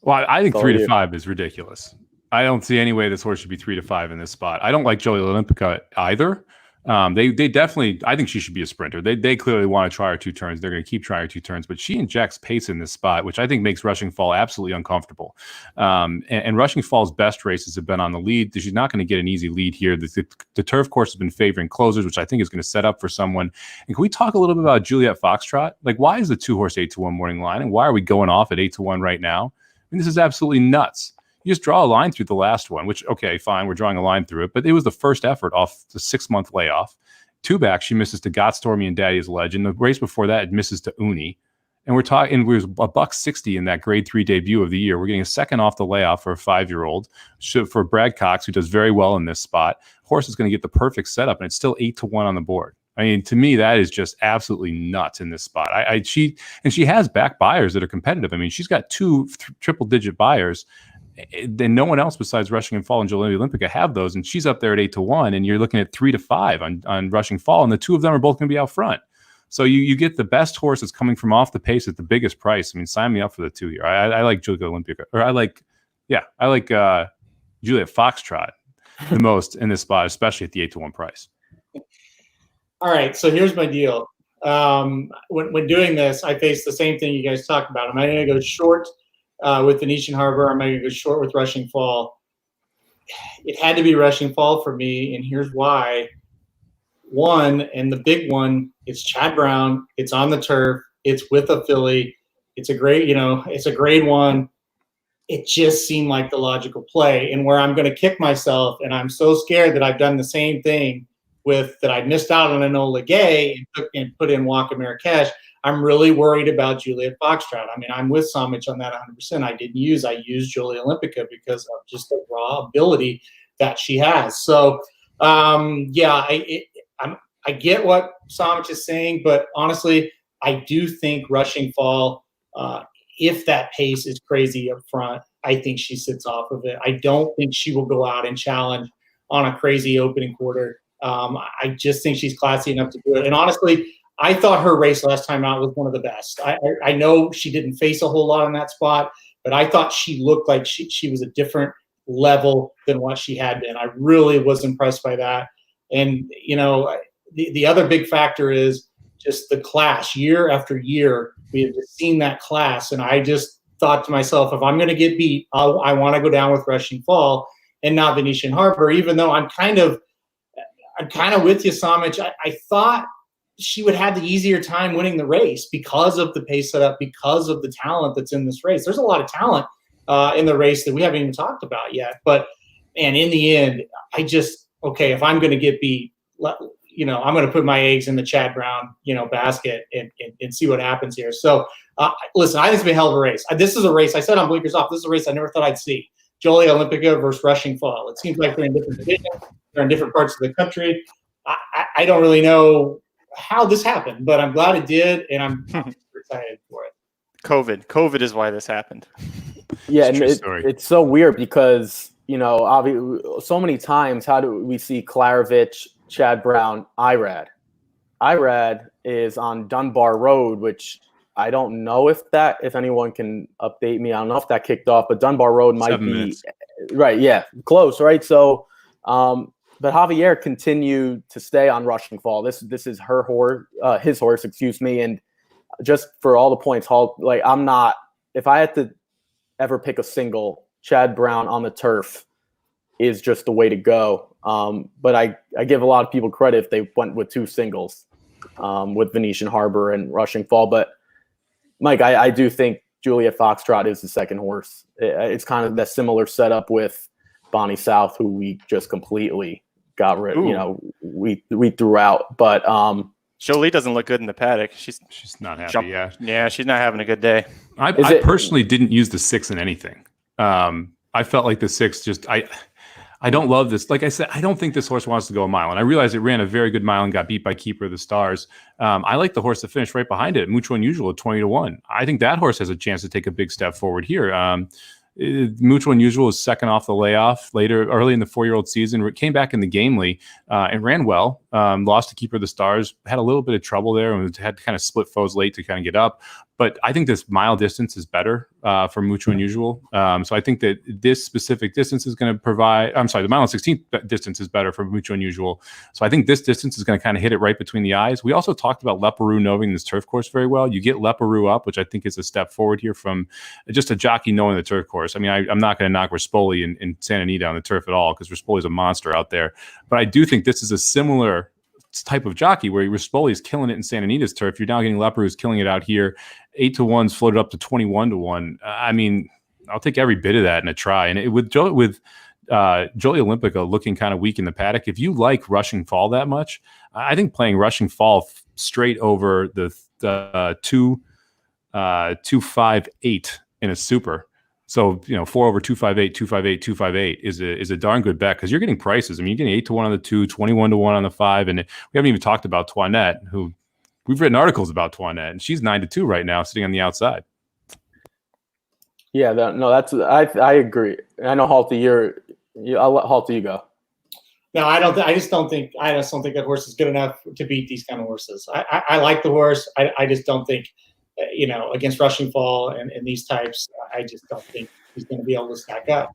well, I think 3 to 5 is ridiculous. I don't see any way this horse should be 3 to 5 in this spot. I don't like Jolie Olympica either. They definitely, I think she should be a sprinter. They clearly want to try her 2 turns. They're going to keep trying her 2 turns, but she injects pace in this spot, which I think makes Rushing Fall absolutely uncomfortable. And Rushing Fall's best races have been on the lead. She's not going to get an easy lead here. The turf course has been favoring closers, which I think is going to set up for someone. And can we talk a little bit about Juliet Foxtrot? Why is the 2-horse 8-1 morning line, and why are we going off at 8-1 right now? I mean, this is absolutely nuts. You just draw a line through the last one, which, okay, fine, we're drawing a line through it, but it was the first effort off the 6-month layoff. 2 back, she misses to Got Stormy and Daddy's Legend. The race before that, it misses to Uni. And we're talking, we was $160 in that grade 3 debut of the year. We're getting a second off the layoff for a 5-year-old. For Brad Cox, who does very well in this spot, horse is going to get the perfect setup, and it's still 8-1 on the board. I mean, to me, that is just absolutely nuts in this spot. She has back buyers that are competitive. I mean, she's got 2 triple-digit buyers. Then no one else besides Rushing and Fall and Jolie Olympica have those, and she's up there at 8-1, and you're looking at 3 to 5 on Rushing Fall, and the 2 of them are both going to be out front. So you get the best horse that's coming from off the pace at the biggest price. I mean, sign me up for the 2 here. I like Juliet Olympica, or I like Juliet Foxtrot the most in this spot, especially at the 8-1 price. All right, so here's my deal. When doing this, I face the same thing you guys talk about. Am I going to go short with Venetian Harbor? Am I going to go short with Rushing Fall? It had to be Rushing Fall for me, and here's why. One, and the big one, it's Chad Brown. It's on the turf. It's with a filly. It's a great, it's a grade 1. It just seemed like the logical play. And where I'm going to kick myself, and I'm so scared that I've done the same thing that I missed out on Enola Gay and put in Waka Marrakesh. I'm really worried about Juliet Foxtrot. I mean, I'm with Samich on that 100%. I used Julia Olympica because of just the raw ability that she has. So, yeah, I get what Samich is saying, but honestly, I do think Rushing Fall, if that pace is crazy up front, I think she sits off of it. I don't think she will go out and challenge on a crazy opening quarter. I just think she's classy enough to do it. And honestly, I thought her race last time out was one of the best. I know she didn't face a whole lot on that spot, but I thought she looked like she was a different level than what she had been. I really was impressed by that. And, you know, the other big factor is just the clash. Year after year, we have just seen that class. And I just thought to myself, if I'm going to get beat, I want to go down with Rushing Fall and not Venetian Harbor, even though I'm kind of with you, Samich. I thought she would have the easier time winning the race because of the pace setup, because of the talent that's in this race. There's a lot of talent in the race that we haven't even talked about yet. But, and in the end, okay, if I'm going to get beat, you know, I'm going to put my eggs in the Chad Brown, you know, basket and see what happens here. So, listen, I think it's been a hell of a race. This is a race, I said on Blinkers Off, this is a race I never thought I'd see. Julia Olympica versus Rushing Fall. It seems like they're in different divisions. They're in different parts of the country. I don't really know how this happened, but I'm glad it did, and I'm super excited for it. COVID is why this happened. Yeah, and it's so weird because, you know, obviously, so many times, how do we see Klarovich, Chad Brown, Irad? Irad is on Dunbar Road, which I don't know if anyone can update me. I don't know if that kicked off, but Dunbar Road might 7 be minutes. Right. Yeah, close. Right. So, but Javier continued to stay on Rushing Fall. This is her horse, his horse, excuse me. And just for all the points, like I'm not. If I had to ever pick a single, Chad Brown on the turf is just the way to go. But I give a lot of people credit if they went with two singles, with Venetian Harbor and Rushing Fall. But Mike, I do think Juliet Foxtrot is the second horse. It's kind of that similar setup with Bonnie South, who we just completely got rid. You know, we threw out. But Jolie doesn't look good in the paddock. She's not happy. Yeah, she's not having a good day. I personally didn't use the 6 in anything. I felt like the 6 just I don't love this. Like I said, I don't think this horse wants to go a mile. And I realized it ran a very good mile and got beat by Keeper of the Stars. I like the horse that finished right behind it, Mucho Unusual at 20-1. I think that horse has a chance to take a big step forward here. Mucho Unusual is second off the layoff early in the 4-year-old season. It came back in the Gamely and ran well. Lost to Keeper of the Stars. Had a little bit of trouble there and had to kind of split foes late to kind of get up. But I think this mile distance is better for Mucho Unusual. So I think that this specific distance is going to provide. I'm sorry, the mile and 16th distance is better for Mucho Unusual. So I think this distance is going to kind of hit it right between the eyes. We also talked about Leparoux knowing this turf course very well. You get Leparoux up, which I think is a step forward here from just a jockey knowing the turf course. I mean, I'm not going to knock Rispoli in Santa Anita on the turf at all because Rispoli's a monster out there. But I do think this is a similar type of jockey where Rispoli is killing it in Santa Anita's turf. You're now getting Leparoux who's killing it out here. 8-1's floated up to 21-1. I mean, I'll take every bit of that in a try. And with Jolie Olympica looking kind of weak in the paddock, if you like Rushing Fall that much, I think playing Rushing Fall straight over the 258 in a super. So, 4 over 258, 258, 258 is a darn good bet because you're getting prices. I mean, you're getting 8-1 on the 2, 21-1 on the 5. And we haven't even talked about Toinette, who we've written articles about Toinette, and she's 9-2 right now, sitting on the outside. Yeah, I agree. I know Halty, I'll let Halty go. No, I just don't think that horse is good enough to beat these kind of horses. I like the horse. I just don't think, against Rushing Fall and these types, I just don't think he's going to be able to stack up.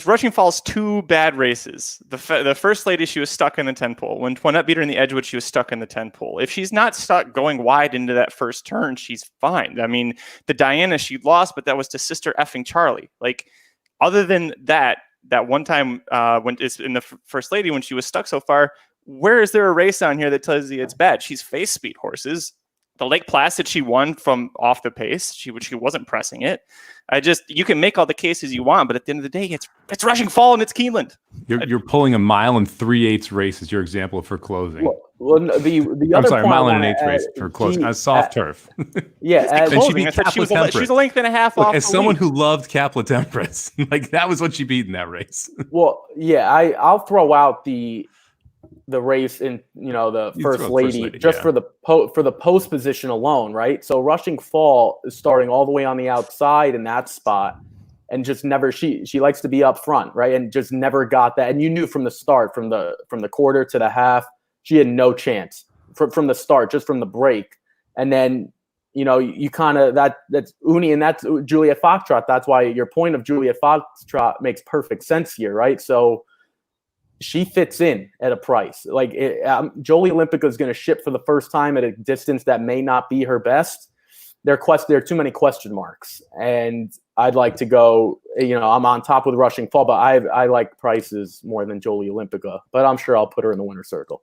Rushing Fall's 2 bad races. The first lady, she was stuck in the 10 pole. When Toinette beat her in the Edgewood, she was stuck in the 10 pole. If she's not stuck going wide into that first turn, she's fine. I mean, the Diana, she lost, but that was to Sister Effing Charlie. Like, other than that one time when it's in the first lady when she was stuck so far, where is there a race on here that tells you it's bad? She's face speed horses. The Lake Placid, she won from off the pace. She wasn't pressing it. You can make all the cases you want, but at the end of the day, it's Rushing Fall and it's Keeneland. You're pulling a mile and 3/8 race as your example for closing. Well, the I'm other sorry, point I mile and an wanna eighth race add, for close. she- Soft turf. yeah, It's And she closing. beat I said Kapla she's a Temperance. length and a half Look, off. as the someone lead. who loved Kapla Temperance, like that was what she beat in that race. well, yeah, I'll throw out the race in the You first throw lady, First Lady, just yeah. for the post position alone, right? So Rushing Fall is starting all the way on the outside in that spot, and just never she likes to be up front, right? And just never got that. And you knew from the start, from the quarter to the half, she had no chance from the start, just from the break. And then you kind of that's Uni and that's Juliet Foxtrot. That's why your point of Juliet Foxtrot makes perfect sense here, right? So she fits in at a price. Like Jolie Olympica is going to ship for the first time at a distance that may not be her best. There are too many question marks, and I'd like to go. I'm on top with Rushing Fall, but I like prices more than Jolie Olympica. But I'm sure I'll put her in the winner's circle.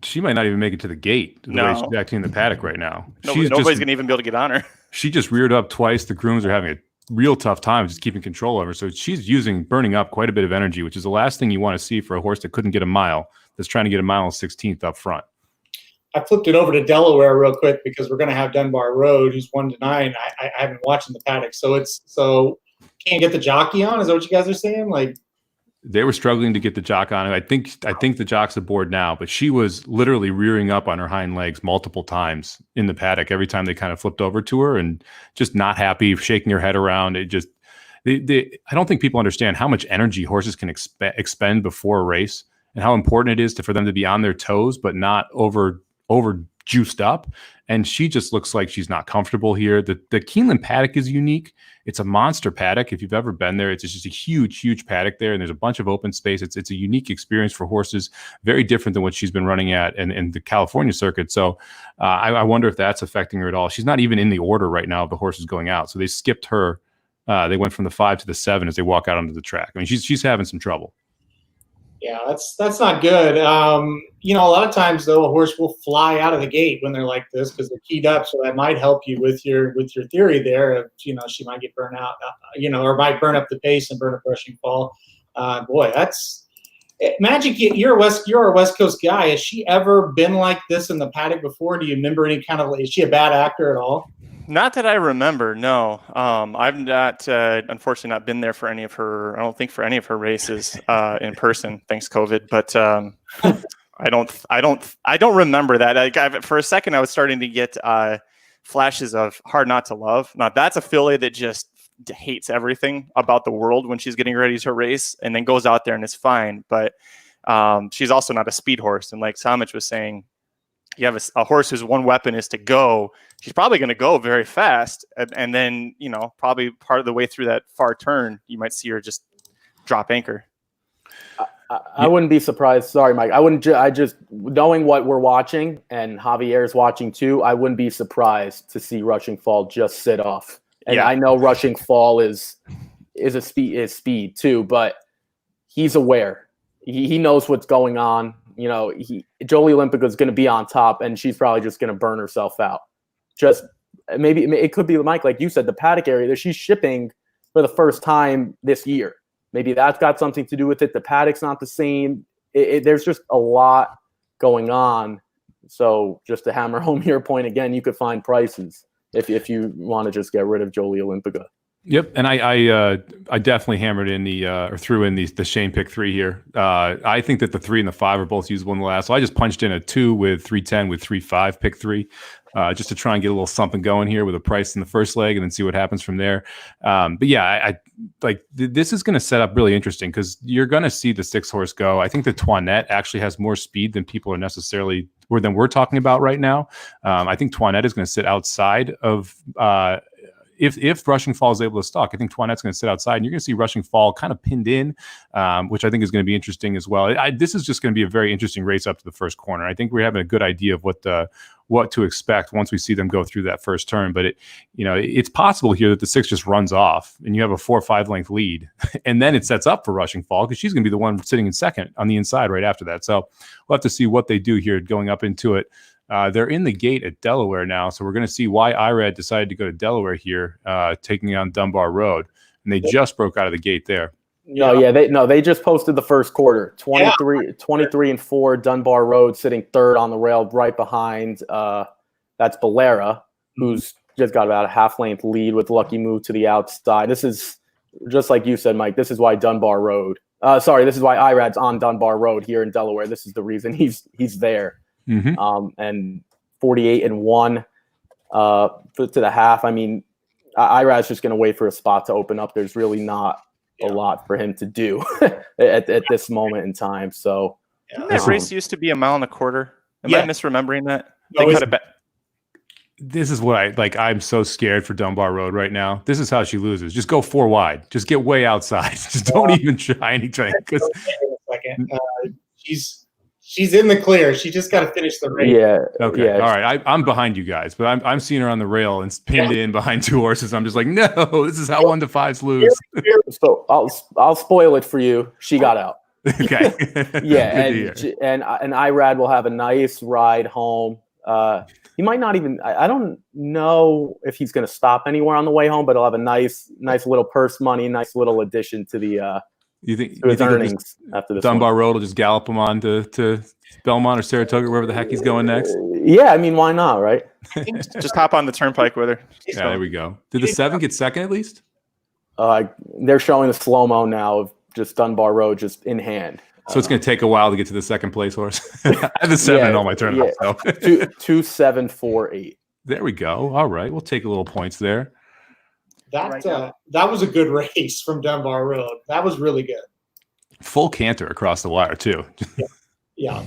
She might not even make it to the gate the way she's acting in the paddock right now. Nobody's gonna even be able to get on her. She just reared up twice. The grooms are having a real tough time just keeping control of her. So she's burning up quite a bit of energy, which is the last thing you want to see for a horse that couldn't get a mile, that's trying to get a mile and 16th up front. I flipped it over to Delaware real quick because we're going to have Dunbar Road, who's 1-9. I haven't watched in the paddock, so can't get the jockey on. Is that what you guys are saying? Like they were struggling to get the jock on. I think the jock's aboard now, but she was literally rearing up on her hind legs multiple times in the paddock every time they kind of flipped over to her and just not happy, shaking her head around. It just I don't think people understand how much energy horses can expend before a race and how important it is for them to be on their toes but not over juiced up. And she just looks like she's not comfortable here. The Keeneland paddock is unique. It's a monster paddock. If you've ever been there, it's just a huge paddock there, and there's a bunch of open space. It's a unique experience for horses, very different than what she's been running at in the California circuit. So I wonder if that's affecting her at all. She's not even in the order right now of the horses going out. So they skipped her. They went from the 5 to the 7 as they walk out onto the track. I mean, she's having some trouble. Yeah, that's not good. A lot of times though, a horse will fly out of the gate when they're like this because they're keyed up. So that might help you with your theory there of she might get burnt out, or might burn up the pace and burn up Rushing Fall. Boy, that's Magic. You're a West Coast guy. Has she ever been like this in the paddock before? Do you remember any kind of? Is she a bad actor at all? Not that I remember, no. I've not, unfortunately, not been there for any of her. I don't think for any of her races in person, thanks COVID. But I don't remember that. For a second, I was starting to get flashes of Hard Not to Love. Now that's a filly that just hates everything about the world when she's getting ready to race, and then goes out there and is fine. But she's also not a speed horse, and like Samich was saying, you have a horse whose one weapon is to go. She's probably going to go very fast. And then, probably part of the way through that far turn, you might see her just drop anchor. I wouldn't be surprised. Sorry, Mike. I just knowing what we're watching and Javier's watching too, I wouldn't be surprised to see Rushing Fall just sit off. And I know Rushing Fall is speed too, but he's aware. He knows what's going on. Jolie Olympica is going to be on top, and she's probably just going to burn herself out. Just maybe it could be, Mike, like you said, the paddock area that she's shipping for the first time this year. Maybe that's got something to do with it. The paddock's not the same. There's just a lot going on. So just to hammer home your point again, you could find prices if you want to just get rid of Jolie Olympica. Yep, and I definitely hammered in or threw in the Shane pick 3 here. I think that the 3 and the 5 are both usable in the last. So I just punched in a 2 with 310 with 3-5 pick 3, just to try and get a little something going here with a price in the first leg and then see what happens from there. But yeah, I like this is going to set up really interesting because you're going to see the 6 horse go. I think the Toinette actually has more speed than people are necessarily than we're talking about right now. I think Toinette is going to sit outside of. If Rushing Fall is able to stalk, I think Toinette's going to sit outside, and you're going to see Rushing Fall kind of pinned in, which I think is going to be interesting as well. This is just going to be a very interesting race up to the first corner. I think we're having a good idea of what to expect once we see them go through that first turn. But it's possible here that the 6 just runs off, and you have a 4 or 5 length lead, and then it sets up for Rushing Fall because she's going to be the one sitting in second on the inside right after that. So we'll have to see what they do here going up into it. They're in the gate at Delaware now, so we're going to see why IRAD decided to go to Delaware here, taking on Dunbar Road, and they just broke out of the gate there. They just posted the first quarter. 23-4, Dunbar Road sitting third on the rail, right behind that's Valera, who's just got about a half-length lead with lucky move to the outside. This is just like you said, Mike. This is why Dunbar Road. This is why Irad's on Dunbar Road here in Delaware. This is the reason he's there. And 48-1 to the half. I mean, Irad's just going to wait for a spot to open up. There's really not a lot for him to do at this moment in time. So that race used to be a mile and a quarter. Am I misremembering that? No, They cut it back. This is what I like. I'm so scared for Dunbar Road right now. This is how she loses. Just go 4 wide. Just get way outside. Just don't even try anything. She's in the clear. She just got to finish the race. Yeah. Okay. Yeah. All right. I'm behind you guys, but I'm seeing her on the rail and pinned in behind 2 horses. I'm just like, no, this is how 1 to 5s lose. So I'll spoil it for you. She got out. Okay. and Irad will have a nice ride home. He might not even. I don't know if he's going to stop anywhere on the way home, but he'll have a nice little purse money, nice little addition to the. You think his earnings after this Dunbar Road will just gallop him on to Belmont or Saratoga, wherever the heck he's going next? Yeah, I mean, why not, right? Just hop on the turnpike with her. Yeah, there we go. Did the 7 get second at least? They're showing the slow-mo now of just Dunbar Road just in hand. So it's going to take a while to get to the second place horse. I have the 7 in all my tournaments. Yeah. 2-7-4-8. There we go. All right, we'll take a little points there. That was a good race from Dunbar Road. That was really good. Full canter across the wire too. Yeah.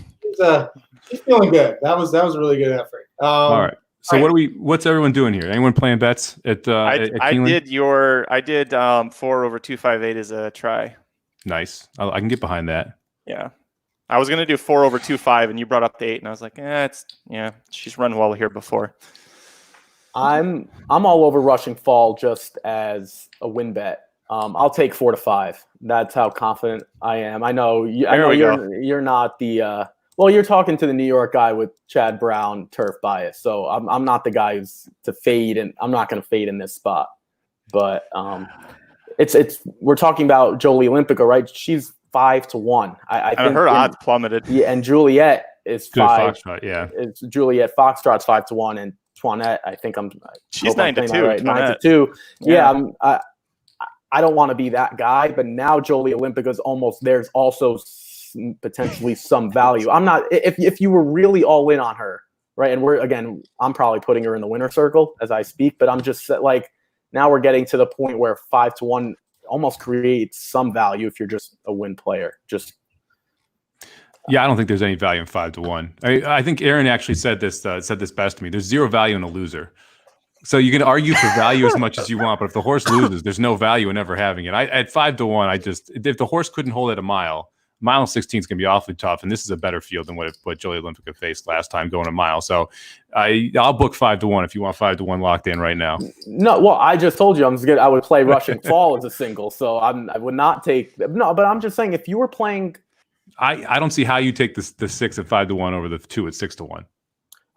She's feeling good. That was a really good effort. All right. So what's everyone doing here? Anyone playing bets at Keeneland? I did 4 over 258 as a try. Nice. I can get behind that. Yeah. I was gonna do 4 over 25 and you brought up the 8 and I was like, she's run well here before. I'm all over Rushing Fall just as a win bet. I'll take 4 to 5. That's how confident I am. I know you're not the you're talking to the New York guy with Chad Brown turf bias. So I'm not the guy who's to fade, and I'm not going to fade in this spot. But we're talking about Jolie Olympica, right? She's 5 to 1. I think her odds plummeted. Yeah, and Juliet is Good 5. Foxtrot, yeah. It's Juliet Foxtrot's 5 to 1, and Toinette, I think she's 9 to 2. Right, 9 to 2. Yeah, I don't want to be that guy, but now Jolie Olympica's almost. There's also potentially some value. I'm not. If you were really all in on her, right? And I'm probably putting her in the winner circle as I speak, but I'm just like now we're getting to the point where 5 to 1 almost creates some value if you're just a win player. Yeah, I don't think there's any value in 5 to 1. I think Aaron actually said this best to me. There's zero value in a loser. So you can argue for value as much as you want, but if the horse loses, there's no value in ever having it. At 5 to 1, if the horse couldn't hold it a mile 16 is going to be awfully tough, and this is a better field than what Jolie Olympica faced last time going a mile. So I'll book 5 to 1 if you want 5 to 1 locked in right now. No, well, I just told you I would play Rushing Fall as a single, so I would not take no. But I'm just saying if you were playing. I don't see how you take the 6 at 5 to 1 over the 2 at 6 to 1.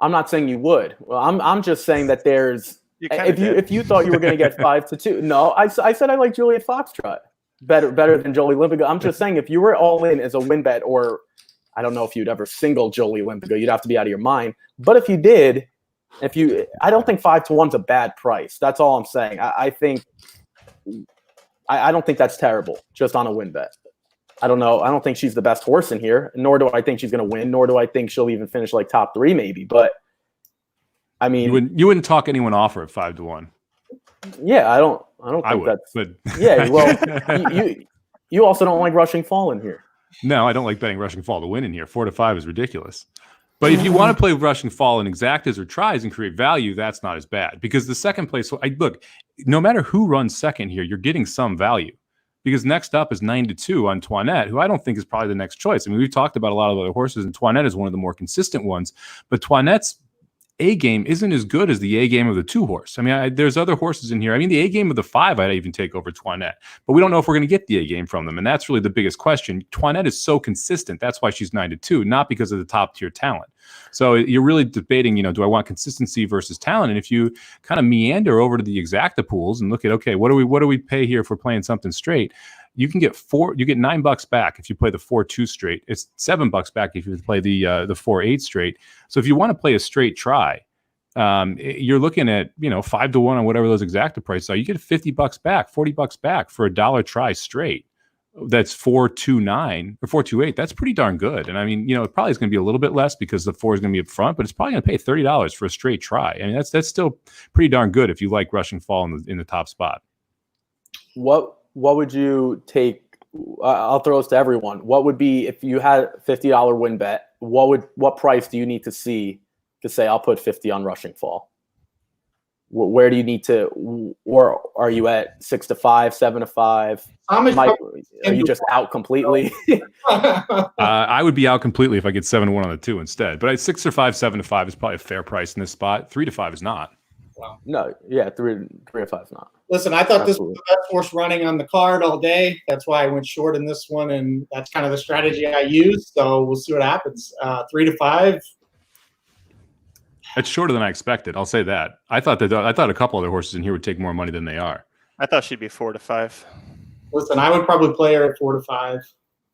I'm not saying you would. Well, I'm just saying that there's if you thought you were going to get 5 to 2. No, I said I like Juliet Foxtrot better than Jolie Olympica. I'm just saying if you were all in as a win bet, or I don't know if you'd ever single Jolie Olympica, you'd have to be out of your mind. But if you did, I don't think 5 to 1's a bad price. That's all I'm saying. I don't think that's terrible just on a win bet. I don't know. I don't think she's the best horse in here, nor do I think she's going to win, nor do I think she'll even finish like top 3 maybe. But I mean, you wouldn't talk anyone off her at 5 to 1. Yeah, I don't think that's. But yeah, well, you also don't like Rushing Fall in here. No, I don't like betting Rushing Fall to win in here. 4 to 5 is ridiculous. But if you want to play Rushing Fall in exactas or tries and create value, that's not as bad because the second place. Look, no matter who runs second here, you're getting some value. Because next up is 9 to 2 on Toinette, who I don't think is probably the next choice. I mean, we've talked about a lot of other horses, and Toinette is one of the more consistent ones. But Toinette's A game isn't as good as the A game of the 2 horse. I mean, there's other horses in here. I mean, the A game of the 5, I'd even take over Toinette. But we don't know if we're going to get the A game from them, and that's really the biggest question. Toinette is so consistent. That's why she's 9 to 2, not because of the top tier talent. So you're really debating, do I want consistency versus talent? And if you kind of meander over to the exacta pools and look at, okay, what do we pay here if we're playing something straight? You can get $9 back if you play the 4-2 straight. It's $7 back if you play the 4-8 straight. So if you want to play a straight try, you're looking at 5 to 1 on whatever those exacta prices are. You get $50 back, $40 back for a dollar try straight. That's 4-2-9 or 4-2-8. That's pretty darn good. And I mean, it probably is going to be a little bit less because the 4 is going to be up front, but it's probably going to pay $30 for a straight try. I mean, that's still pretty darn good if you like rushing fall in the top spot. What would you take? I'll throw this to everyone. What would be if you had a $50 win bet? What price do you need to see to say I'll put 50 on rushing fall? Where do you need to, or are you at 6 to 5, 7 to 5? Are you just out completely? I would be out completely if I get 7 to 1 on the 2 instead. But 6 to 5, 7 to 5 is probably a fair price in this spot. 3 to 5 is not. Wow. No, yeah, 3 to 5 is not. Listen, I thought Absolutely. this was the best horse running on the card all day. That's why I went short in this one, and that's kind of the strategy I used. So we'll see what happens. 3 to 5. It's shorter than I expected. I'll say that. I thought a couple other horses in here would take more money than they are. I thought she'd be 4 to 5. Listen, I would probably play her at 4 to 5,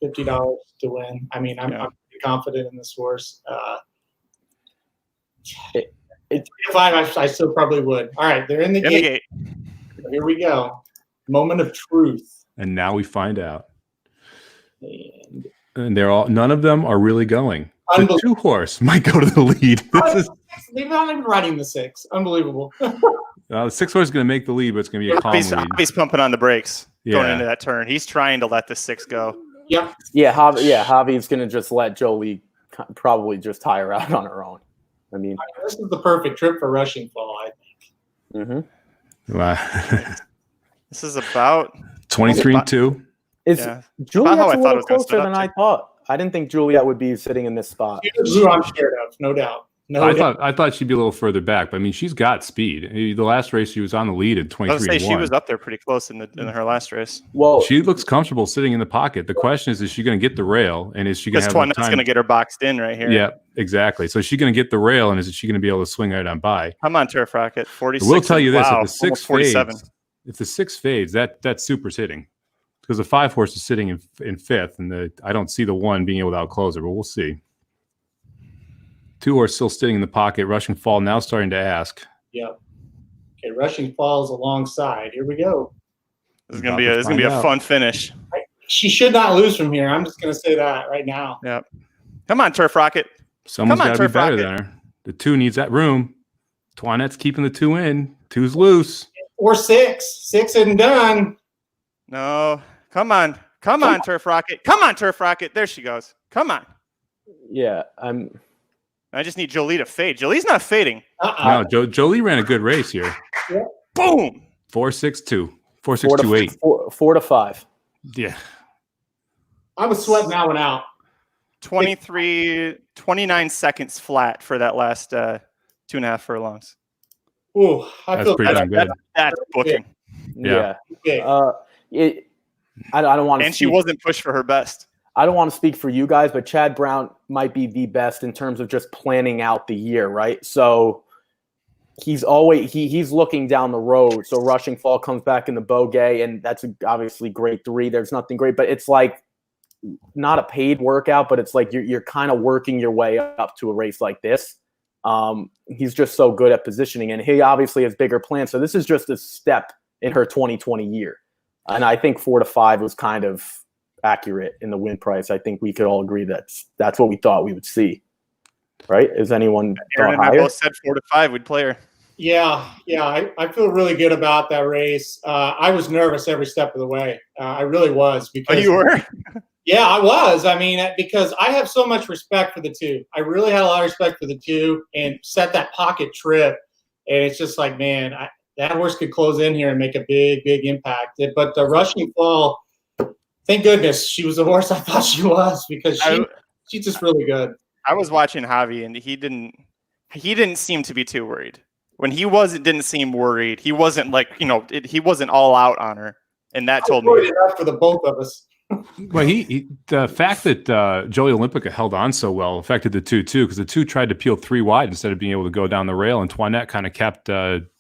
$50 to win. I mean, I'm pretty confident in this horse. 3 to 5, I still probably would. All right, they're in the gate. Here we go. Moment of truth. And now we find out. And none of them are really going. The 2-horse might go to the lead. They're not even riding the 6. Unbelievable. The 6-horse is going to make the lead, but it's going to be a calm lead. He's pumping on the brakes going into that turn. He's trying to let the 6 go. Yep. Yeah, Javi's going to just let Jolie probably just tire out on her own. I mean, this is the perfect trip for rushing fall, I think. Mm-hmm. Wow. This is about 23-2. Juliet's how I a thought it little was gonna closer than I thought. I didn't think Juliet would be sitting in this spot. Here's who I'm scared of, no doubt. I thought she'd be a little further back, but I mean, she's got speed. The last race, she was on the lead at 23-1. I was going to say she was up there pretty close in her last race. Well, she looks comfortable sitting in the pocket. The question is she going to get the rail, and is she going to have enough time? Going to get her boxed in right here. Yeah, exactly. So is she going to get the rail, and is she going to be able to swing right on by? Come on, Turf Rocket. 46. We'll tell you this: wow, if the 6 fades, that's super's hitting, because the 5-horse is sitting in 5th, and I don't see the 1 being able to outclose her, but we'll see. 2 are still sitting in the pocket. Rushing fall now starting to ask. Yep. Okay, rushing falls alongside. Here we go. This is going to be a fun finish. She should not lose from here. I'm just going to say that right now. Yep. Come on, Turf Rocket. Someone's got to be better than her. The 2 needs that room. Toinette's keeping the 2 in. 2's loose. Or 6. 6 isn't done. No. Come on, Turf Rocket. Come on, Turf Rocket. There she goes. Come on. Yeah, I just need Jolie to fade. Jolie's not fading. No, Jolie ran a good race here. Yeah. Boom. 4-6-2. 4-6-2-8. 4 to 5. Yeah. I was sweating that one out. 29 seconds flat for that last 2.5 furlongs. Ooh, That's pretty darn good. That's booking. Yeah. Okay. I don't want to. And she wasn't pushed for her best. I don't want to speak for you guys, but Chad Brown might be the best in terms of just planning out the year, right? So he's looking down the road. So rushing fall comes back in the Bogey, and that's obviously grade 3. There's nothing great, but it's like not a paid workout, but it's like you're kind of working your way up to a race like this. He's just so good at positioning, and he obviously has bigger plans. So this is just a step in her 2020 year. And I think 4 to 5 was kind of accurate in the win price. I think we could all agree that's what we thought we would see. Right? Is anyone Aaron and I both said 4 to 5 we'd play her. Yeah. I feel really good about that race. I was nervous every step of the way. I really was. Because you were? Yeah, I was. I mean, because I have so much respect for the 2. I really had a lot of respect for the 2 and set that pocket trip. And it's just like, man, that horse could close in here and make a big, big impact. But the rushing fall, thank goodness she was the horse I thought she was, because she's just really good. I was watching Javi, and he didn't seem to be too worried. When he didn't seem worried. He wasn't like, he wasn't all out on her. And that told me enough for the both of us. Well, the fact that Joey Olympica held on so well affected the 2 too, because the 2 tried to peel 3 wide instead of being able to go down the rail, and Toinette kind of kept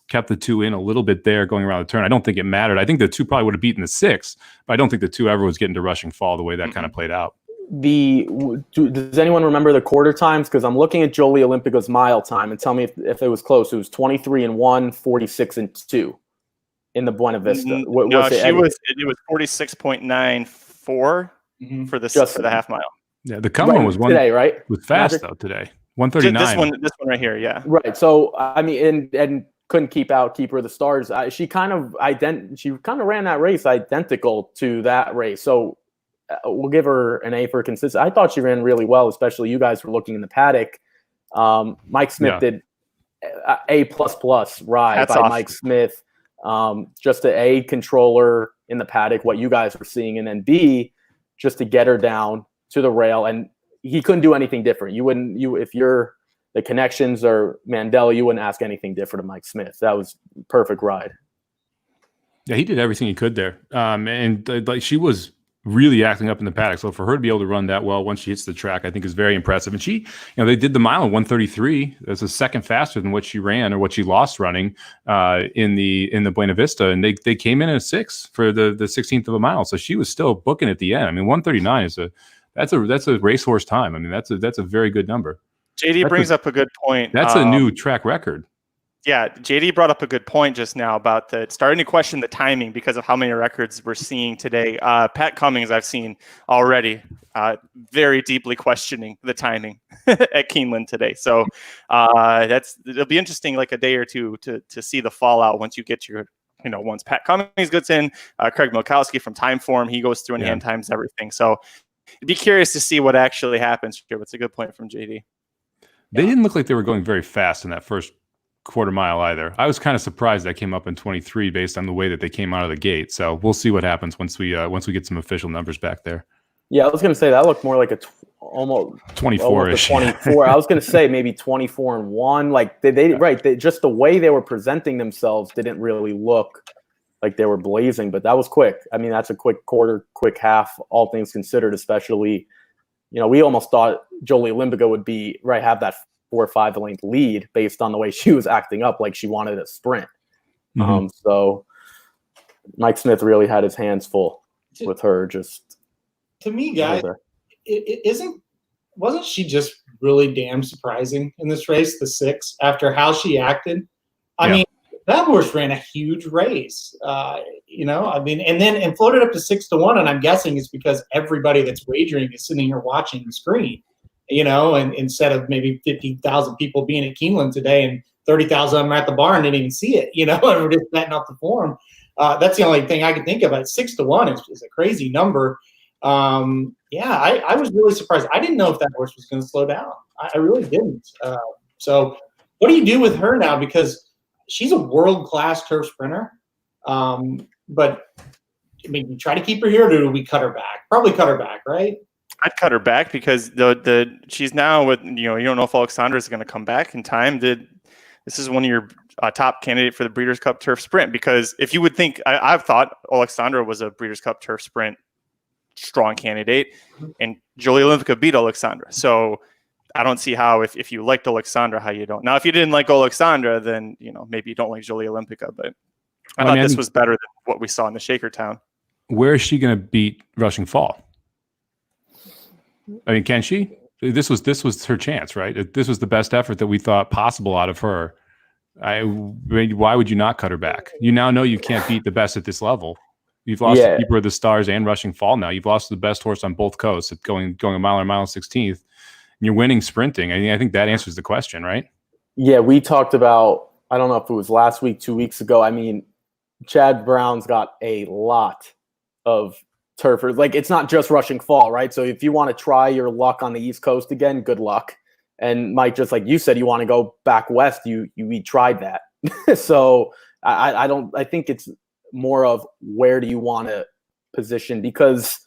kept the 2 in a little bit there going around the turn. I don't think it mattered. I think the 2 probably would have beaten the 6, but I don't think the 2 ever was getting to rushing fall the way that kind of played out. Does anyone remember the quarter times? Because I'm looking at Jolie Olympica's mile time, and tell me if it was close. It was 23-1, 46-2 in the Buena Vista. It was 46.94 for the half mile. Yeah, the Cumberland was one today, right? Was fast though today. 139. This one right here, yeah. Right. So I mean, and couldn't keep out Keeper of the Stars. She kind of ran that race identical to that race. So we'll give her an A for consistency. I thought she ran really well, especially you guys were looking in the paddock. Mike Smith did A++ ride. That's by awesome. Mike Smith. Just an A controller in the paddock, what you guys were seeing, and then B, just to get her down to the rail. And he couldn't do anything different. If you're the connections or Mandela, you wouldn't ask anything different of Mike Smith. That was perfect ride. Yeah, he did everything he could there. And she was really acting up in the paddock. So for her to be able to run that well once she hits the track, I think is very impressive. And she, they did the mile in 1:33. That's a second faster than what she ran or what she lost running in the Buena Vista. And they came in at 6 for the 16th of a mile. So she was still booking at the end. I mean, 1:39 is that's a racehorse time. I mean, that's a very good number. JD brings up a good point. That's a new track record. Yeah, JD brought up a good point just now about starting to question the timing because of how many records we're seeing today. Pat Cummings, I've seen already very deeply questioning the timing at Keeneland today. So it'll be interesting, like a day or two, to see the fallout once you get your, once Pat Cummings gets in, Craig Milkowski from Timeform, he goes through and hand times everything. So be curious to see what actually happens here. It's a good point from JD. They didn't look like they were going very fast in that first quarter mile either. I was kind of surprised that came up in 23 based on the way that they came out of the gate. So we'll see what happens once we get some official numbers back there. Yeah, I was going to say that looked more like almost 24-ish. 24. I was going to say maybe 24-1. Like they just the way they were presenting themselves didn't really look like they were blazing, but that was quick. I mean, that's a quick quarter, quick half, all things considered, especially, we almost thought Jolie Olympica would have that 4 or 5 length lead based on the way she was acting up, like she wanted a sprint. So Mike Smith really had his hands full with her. Just to me, guys, wasn't she just really damn surprising in this race, the 6, after how she acted? I mean, that horse ran a huge race, and floated up to 6-1. And I'm guessing it's because everybody that's wagering is sitting here watching the screen, and instead of maybe 50,000 people being at Keeneland today and 30,000 of them are at the bar and didn't even see it, and we're just betting off the form. That's the only thing I can think of. 6-1 is a crazy number. I was really surprised. I didn't know if that horse was going to slow down. I really didn't. So what do you do with her now? Because she's a world-class turf sprinter. But I mean, you try to keep her here, or do we cut her back? Probably cut her back, right? I'd cut her back because she's now with, you don't know if Alexandra is going to come back in time. This is one of your top candidate for the Breeders' Cup Turf Sprint, because if you would think, I've thought Alexandra was a Breeders' Cup Turf Sprint strong candidate, and Jolie Olympica beat Alexandra. So I don't see how, if you liked Alexandra, how you don't. Now, if you didn't like Alexandra, then maybe you don't like Jolie Olympica. But I thought this was better than what we saw in the Shakertown. Where is she going to beat Rushing Fall? I mean, can she? This was her chance, right? This was the best effort that we thought possible out of her. Why would you not cut her back? You now know you can't beat the best at this level. You've lost the Keeper of the Stars and Rushing Fall now. You've lost the best horse on both coasts at going a mile and 16th. And you're winning sprinting. I mean, I think that answers the question, right? Yeah, we talked about, I don't know if it was last week, 2 weeks ago. I mean, Chad Brown's got a lot of turfers. Like, it's not just Rushing Fall, right? So if you want to try your luck on the East Coast again, good luck. And Mike, just like you said, you want to go back west. We tried that. So I think it's more of where do you want to position, because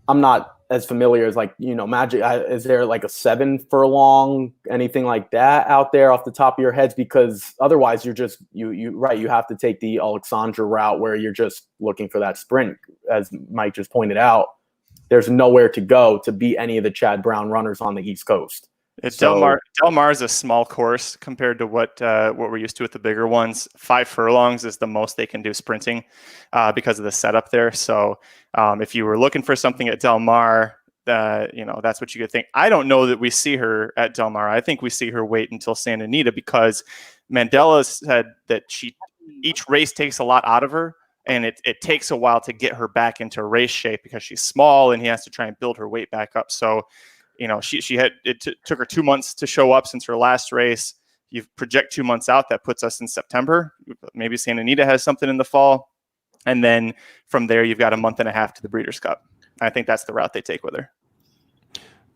I'm not as familiar as Magic. Is there like a 7 furlong, anything like that out there off the top of your heads? Because otherwise you're just, you have to take the Alexandra route where you're just looking for that sprint. As Mike just pointed out, there's nowhere to go to beat any of the Chad Brown runners on the East Coast. Del Mar is a small course compared to what we're used to with the bigger ones. 5 furlongs is the most they can do sprinting because of the setup there. So if you were looking for something at Del Mar, that's what you could think. I don't know that we see her at Del Mar. I think we see her wait until Santa Anita because Mandela said that each race takes a lot out of her, and it takes a while to get her back into race shape because she's small and he has to try and build her weight back up. So took her 2 months to show up since her last race. You project 2 months out, that puts us in September. Maybe Santa Anita has something in the fall. And then from there, you've got a month and a half to the Breeders' Cup. I think that's the route they take with her.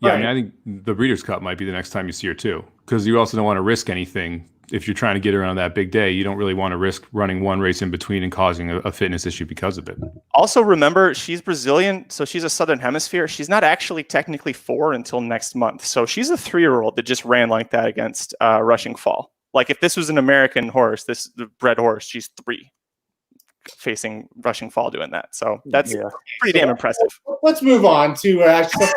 Yeah, Right. I think the Breeders' Cup might be the next time you see her too, because you also don't want to risk anything. If you're trying to get her on that big day, you don't really want to risk running one race in between and causing a fitness issue because of it. Also, remember, she's Brazilian, so she's a Southern Hemisphere. She's not actually technically 4 until next month. So she's a 3-year-old that just ran like that against Rushing Fall. Like if this was an American horse, the bred horse, she's 3 facing Rushing Fall doing that. So that's pretty damn impressive. Let's move on to actually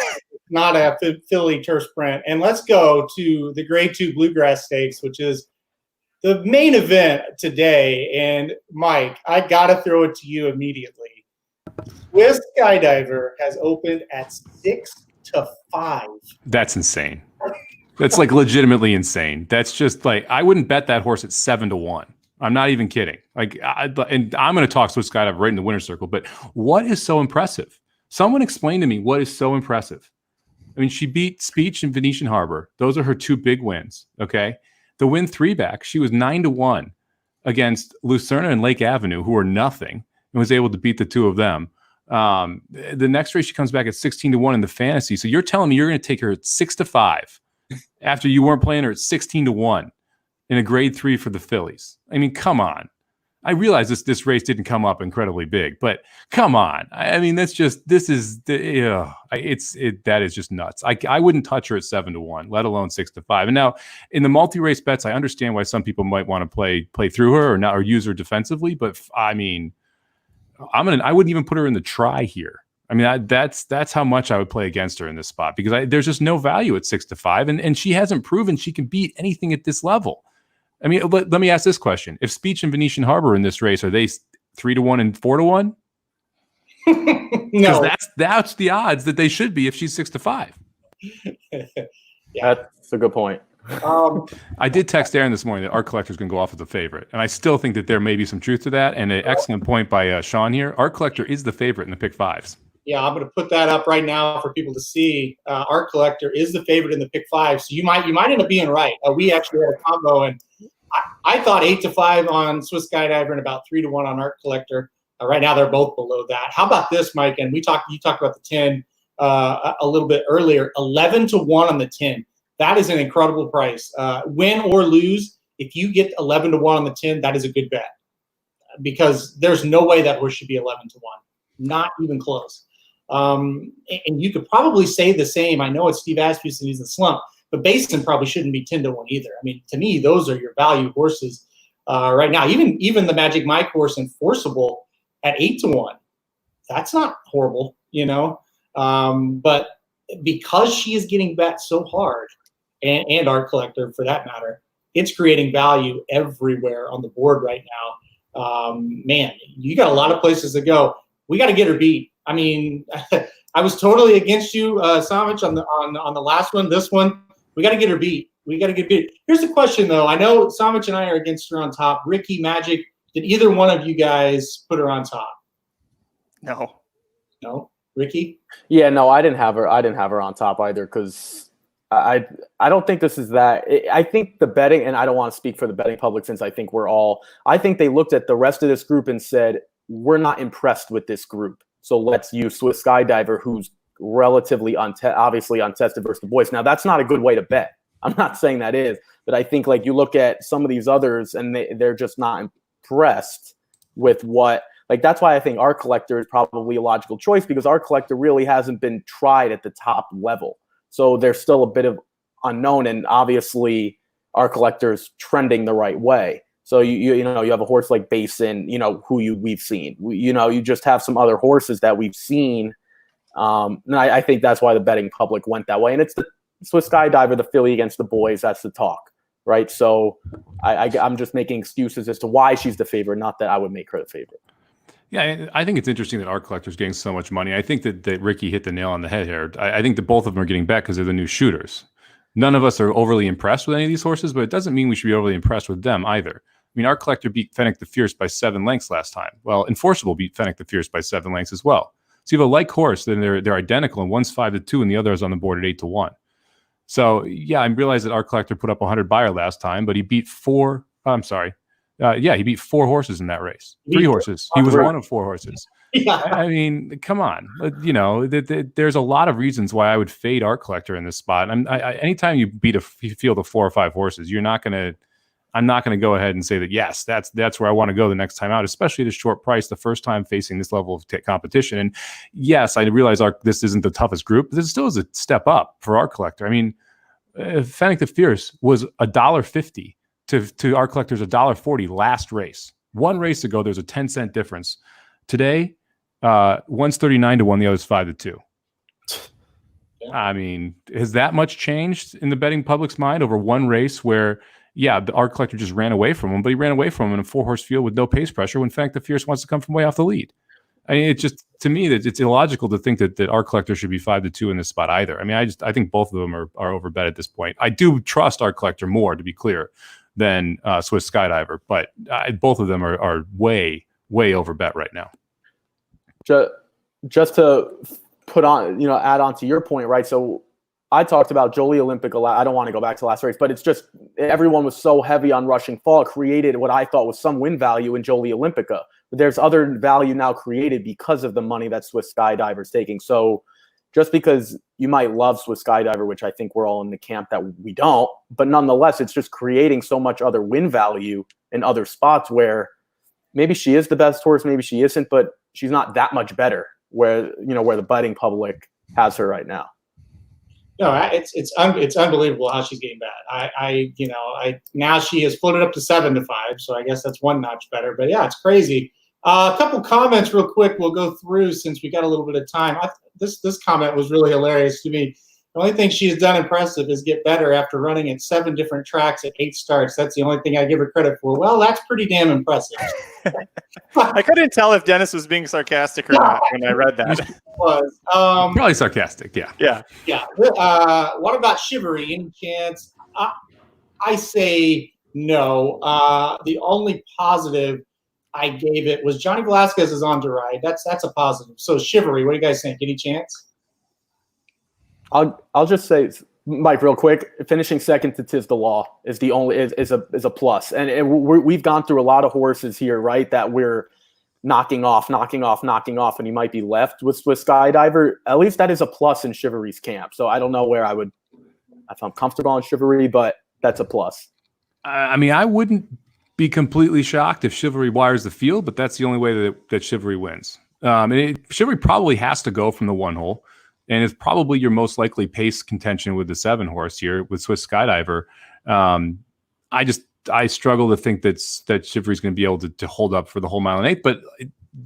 not a Philly turf sprint, and let's go to the Grade 2 Bluegrass Stakes, which is the main event today. And Mike, I got to throw it to you immediately. Swiss Skydiver has opened at 6-5. That's insane. That's like legitimately insane. That's just like, I wouldn't bet that horse at 7-1. I'm not even kidding. And I'm going to talk Swiss Skydiver right in the winner's circle, but what is so impressive? Someone explain to me what is so impressive. I mean, she beat Speech and Venetian Harbor. Those are her 2 big wins. Okay. The win 3 back, she was 9-1 against Lucerna and Lake Avenue, who are nothing, and was able to beat the 2 of them. The next race, she comes back at 16-1 in the fantasy. So you're telling me you're going to take her at 6-5 after you weren't playing her at 16-1 in a Grade 3 for the Phillies. I mean, come on. I realize this race didn't come up incredibly big, but come on. I mean, that is just nuts. I wouldn't touch her at 7-1, let alone 6-5. And now in the multi-race bets, I understand why some people might want to play through her or use her defensively, but I mean, I wouldn't even put her in the try here. I mean, that's how much I would play against her in this spot because there's just no value at 6-5, and she hasn't proven she can beat anything at this level. I mean, let me ask this question. If Speech and Venetian Harbor in this race, are they 3-1 and 4-1? No. That's the odds that they should be if she's 6-5. Yeah, that's a good point. I did text Aaron this morning that Art Collector is going to go off as a favorite, and I still think that there may be some truth to that. And an excellent point by Sean here. Art Collector is the favorite in the pick 5s. Yeah, I'm going to put that up right now for people to see. Art Collector is the favorite in the pick 5, so you might end up being right. We actually had a combo, and I thought 8-5 on Swiss Skydiver and about 3-1 on Art Collector. Right now, they're both below that. How about this, Mike? And you talked about the 10 a little bit earlier. 11-1 on the 10. That is an incredible price. Win or lose, if you get 11-1 on the 10, that is a good bet because there's no way that horse should be 11-1, not even close. And you could probably say the same. I know it's Steve Asmussen, he's in the slump, but Basin probably shouldn't be 10-1 either. I mean, to me, those are your value horses right now. Even the Magic Mike horse Enforceable at 8-1, that's not horrible, but because she is getting bet so hard, and Art Collector for that matter, it's creating value everywhere on the board right now. Man, you got a lot of places to go. We got to get her beat. I mean, I was totally against you, Samich, on the last one. This one, we got to get her beat. We got to get beat. Here's the question, though. I know Samich and I are against her on top. Ricky, Magic, did either one of you guys put her on top? No, Ricky. Yeah, no, I didn't have her. I didn't have her on top either because I don't think this is that. I think the betting, and I don't want to speak for the betting public since I think I think they looked at the rest of this group and said, we're not impressed with this group. So let's use Swiss Skydiver, who's relatively obviously untested versus the boys. Now, that's not a good way to bet. I'm not saying that is, but I think like you look at some of these others and they're just not impressed with what, like, that's why I think Art Collector is probably a logical choice because Art Collector really hasn't been tried at the top level. So there's still a bit of unknown, and obviously Art Collector is trending the right way. So you have a horse like Basin, we've seen. You just have some other horses that we've seen, and I think that's why the betting public went that way. And it's Swiss Skydiver, the filly against the boys, that's the talk, right? So I'm just making excuses as to why she's the favorite, not that I would make her the favorite. Yeah, I think it's interesting that Art Collector's getting so much money. I think that Ricky hit the nail on the head here. I think that both of them are getting bet because they're the new shooters. None of us are overly impressed with any of these horses, but it doesn't mean we should be overly impressed with them either. I mean, Art Collector beat Fennec the Fierce by 7 lengths last time. Well, Enforceable beat Fennec the Fierce by 7 lengths as well. So you have a like horse, then they're identical, and one's 5-2, and the other is on the board at 8-1. So yeah, I realize that Art Collector put up 100 buyer last time, but he beat 4. He beat 4 horses in that race. 3 horses. He was one of 4 horses. Yeah. I mean, come on. You know, there's a lot of reasons why I would fade Art Collector in this spot. Anytime you beat a field of 4 or 5 horses, I'm not going to go ahead and say that, yes, that's where I want to go the next time out, especially at a short price, the first time facing this level of competition. And yes, I realize this isn't the toughest group, but this still is a step up for Art Collector. I mean, Fennec the Fierce was $1.50 to Art Collector's $1.40 last race. One race ago, there's a 10-cent difference. Today, one's 39-1, the other's 5-2. I mean, has that much changed in the betting public's mind over one race where, yeah, the Art Collector just ran away from him, but he ran away from him in a 4-horse field with no pace pressure when Fennec the Fierce wants to come from way off the lead? I mean, it just, to me, that it's illogical to think that Art Collector should be 5-2 in this spot either. I mean, I think both of them are overbet at this point. I do trust Art Collector more, to be clear, than Swiss Skydiver, but both of them are way overbet right now. Just to put on, add on to your point, right? So I talked about Jolie Olympica. I don't want to go back to last race, but it's just everyone was so heavy on Rushing Fall, created what I thought was some win value in Jolie Olympica. But there's other value now created because of the money that Swiss Skydiver's taking. So just because you might love Swiss Skydiver, which I think we're all in the camp that we don't, but nonetheless, it's just creating so much other win value in other spots where maybe she is the best horse, maybe she isn't, but she's not that much better where the betting public has her right now. No, it's unbelievable how she's getting bad. Now she has floated up to 7-5, so I guess that's one notch better. But yeah, it's crazy. A couple comments real quick we'll go through since we got a little bit of time. This comment was really hilarious to me. The only thing she has done impressive is get better after running at 7 different tracks at 8 starts. That's the only thing I give her credit for. Well, that's pretty damn impressive. I couldn't tell if Dennis was being sarcastic or not when I read that. It was. Probably sarcastic, yeah. Yeah. What about Chivalry? Any chance? I say no. The only positive I gave it was Johnny Velasquez is on to ride. That's a positive. So Chivalry, what do you guys think? Any chance? I'll just say, Mike, real quick. Finishing second to Tis the Law is the only is a plus, and we've gone through a lot of horses here, right? That we're knocking off, and you might be left with Swiss Skydiver. At least that is a plus in Chivalry's camp. So I don't know where if I'm comfortable on Chivalry, but that's a plus. I mean, I wouldn't be completely shocked if Chivalry wires the field, but that's the only way that Chivalry wins. Chivalry probably has to go from the 1 hole. And it's probably your most likely pace contention with the 7 horse here with Swiss Skydiver. I struggle to think that Chivalry's going to be able to hold up for the whole mile and 8, but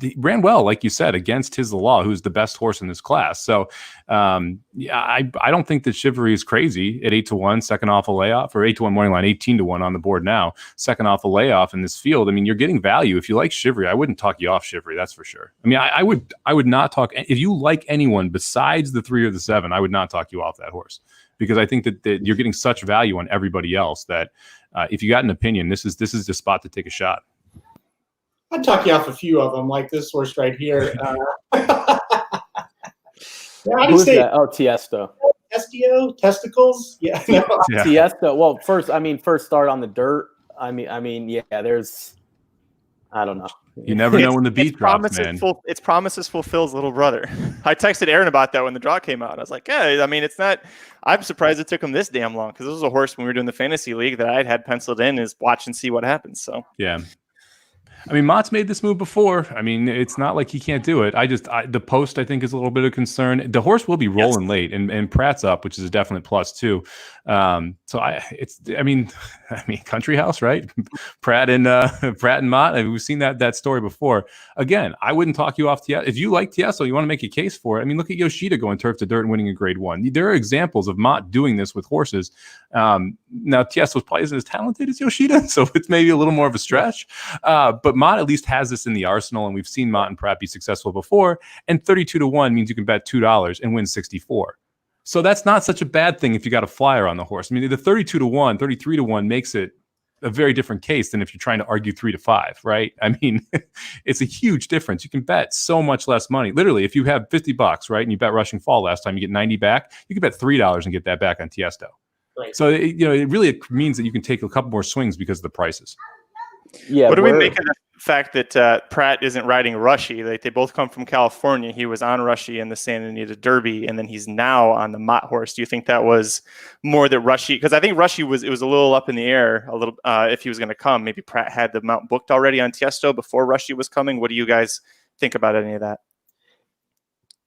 he ran well, like you said, against Tis the Law, who's the best horse in this class. So I don't think that Chivalry is crazy at 8-1, second off a layoff, or 8-1 morning line, 18-1 on the board now, second off a layoff in this field. I mean, you're getting value. If you like Chivalry, I wouldn't talk you off Chivalry, that's for sure. I mean, I would not talk, if you like anyone besides the 3 or the 7, I would not talk you off that horse, because I think that you're getting such value on everybody else that if you got an opinion, this is the spot to take a shot. I'd talk you off a few of them, like this horse right here. How do you say that? Oh, Tiesto. Testicles? Yeah. No. Yeah. Tiesto. Well, first start on the dirt. I don't know. You never know when the beat drops, man. It's promises fulfills little brother. I texted Aaron about that when the draw came out. I was like, yeah, I mean, it's not. I'm surprised it took him this damn long, because this was a horse when we were doing the fantasy league that I had penciled in is watch and see what happens. So yeah. I mean, Mott's made this move before. I mean, it's not like he can't do it. The post, I think, is a little bit of concern. The horse will be rolling late, and Pratt's up, which is a definite plus too. I mean, Country House, right? Pratt and Mott. I mean, we've seen that story before. Again, I wouldn't talk you off Tiesto. If you like Tiesto, you want to make a case for it. I mean, look at Yoshida going turf to dirt and winning a Grade 1. There are examples of Mott doing this with horses. Now Tiesto probably isn't as talented as Yoshida, so it's maybe a little more of a stretch. But Mott at least has this in the arsenal, and we've seen Mott and Pratt be successful before. And 32-1 means you can bet $2 and win 64. So that's not such a bad thing if you got a flyer on the horse. I mean, the 32-1, 33-1 makes it a very different case than if you're trying to argue 3-5, right? I mean, it's a huge difference. You can bet so much less money. Literally, if you have $50, right, and you bet Rushing Fall last time, you get 90 back. You can bet $3 and get that back on Tiesto. Right. So it really means that you can take a couple more swings because of the prices. Yeah. What do we make of the fact that Pratt isn't riding Rushy? Like, they both come from California. He was on Rushy in the Santa Anita Derby, and then he's now on the Mott horse. Do you think that was more that Rushy? Because I think Rushy was a little up in the air a little if he was going to come. Maybe Pratt had the mount booked already on Tiesto before Rushy was coming. What do you guys think about any of that?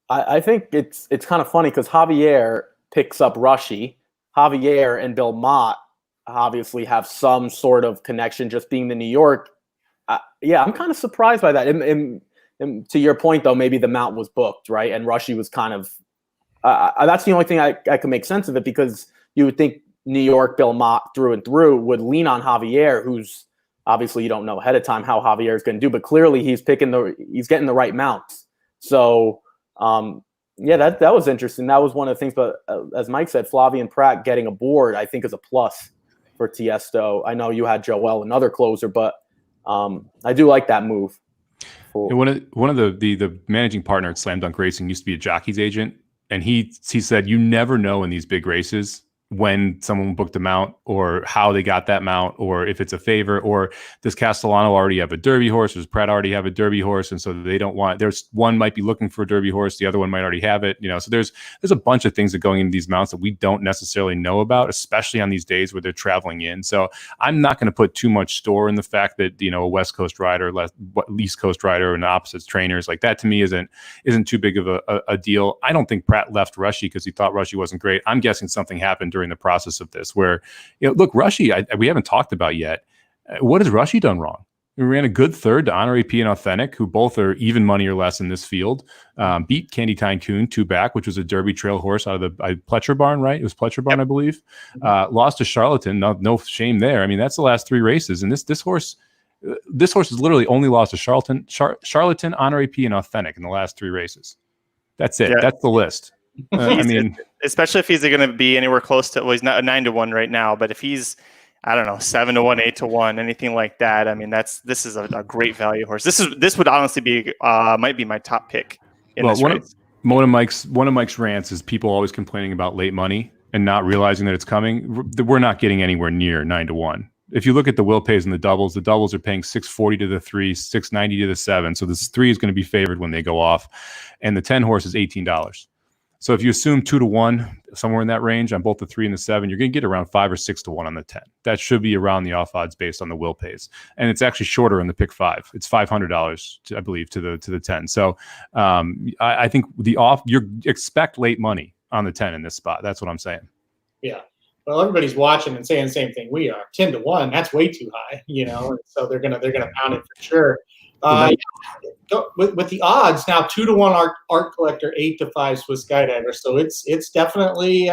I think it's kind of funny because Javier picks up Rushy. Javier and Bill Mott obviously have some sort of connection, just being the New York. Yeah, I'm kind of surprised by that. And to your point, though, maybe the mount was booked, right? And Rushy was kind of that's the only thing I can make sense of it, because you would think New York, Bill Mott through and through would lean on Javier, who's obviously you don't know ahead of time how Javier is going to do, but clearly he's getting the right mounts. So yeah, that was interesting. That was one of the things. But as Mike said, Flavien Prat getting aboard, I think, is a plus for Tiesto. I know you had Joel, another closer, but I do like that move. One of the managing partner at Slam Dunk Racing used to be a jockey's agent, and he said you never know in these big races when someone booked a mount or how they got that mount, or if it's a favor, or does Castellano already have a Derby horse, or does Pratt already have a Derby horse, and so they don't want, there's one might be looking for a Derby horse, the other one might already have it, so there's a bunch of things that going into these mounts that we don't necessarily know about, especially on these days where they're traveling in. So I'm not going to put too much store in the fact that a West Coast rider, East Coast rider, and opposites trainers, like that to me isn't too big of a deal. I don't think Pratt left Rushy because he thought Rushy wasn't great. I'm guessing something happened during the process of this where, look, Rushy, we haven't talked about yet. What has Rushy done wrong? We ran a good third to Honor AP and Authentic, who both are even money or less in this field. Beat Candy Tycoon 2 back, which was a Derby trail horse out of the Pletcher Barn, right? It was Pletcher Barn, I believe. Lost to Charlatan. No shame there. I mean, that's the last 3 races, and this horse has literally only lost to Charlatan, Honor AP, and Authentic in the last 3 races. That's it. Yeah. That's the list. I mean, especially if he's going to be anywhere close to, well, he's not a 9-1 right now, but if he's, I don't know, 7-1, 8-1, anything like that, I mean, this is a great value horse. This would honestly be might be my top pick in this race. One of Mike's rants is people always complaining about late money and not realizing that it's coming. We're not getting anywhere near 9-1. If you look at the will pays and the doubles are paying 640 to the 3, 690 to the 7. So this 3 is going to be favored when they go off, and the 10 horse is $18. So if you assume 2-1, somewhere in that range on both the 3 and the 7, you're going to get around 5 or 6-1 on the 10. That should be around the off odds based on the will pays, and it's actually shorter in the pick 5. It's $500, I believe, to the 10. So I think you expect late money on the 10 in this spot. That's what I'm saying. Yeah. Well, everybody's watching and saying the same thing we are. 10-1, that's way too high, and so they're gonna pound it for sure. With the odds now, 2-1 Art Collector, 8-5 Swiss Skydiver. So it's definitely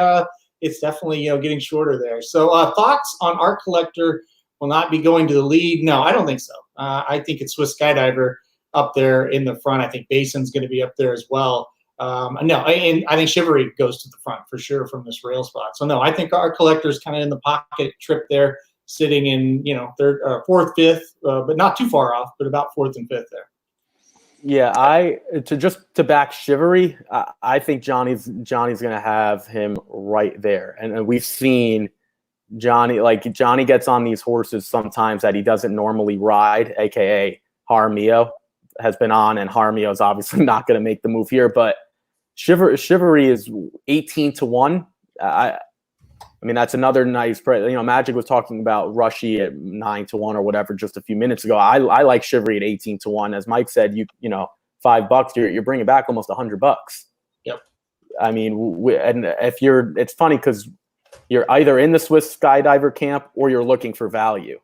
getting shorter there. So thoughts on Art Collector will not be going to the lead? No, I don't think so. I think it's Swiss Skydiver up there in the front. I think Basin's going to be up there as well. No, and I think Chivalry goes to the front for sure from this rail spot. So no, I think Art Collector's kind of in the pocket trip there, sitting in, third, 4th, 5th, but not too far off, but about 4th and 5th there. Yeah, to back Chivalry, I think Johnny's going to have him right there, and we've seen Johnny gets on these horses sometimes that he doesn't normally ride, aka Jaramillo has been on, and Jaramillo is obviously not going to make the move here, but Chivalry is 18-1. I mean, that's another nice price. You know, Magic was talking about Rushy at 9-1 or whatever just a few minutes ago. I like Shivery at 18-1. As Mike said, you know, $5, you're bringing back almost $100. Yep. I mean, and if it's funny because you're either in the Swiss skydiver camp or you're looking for value.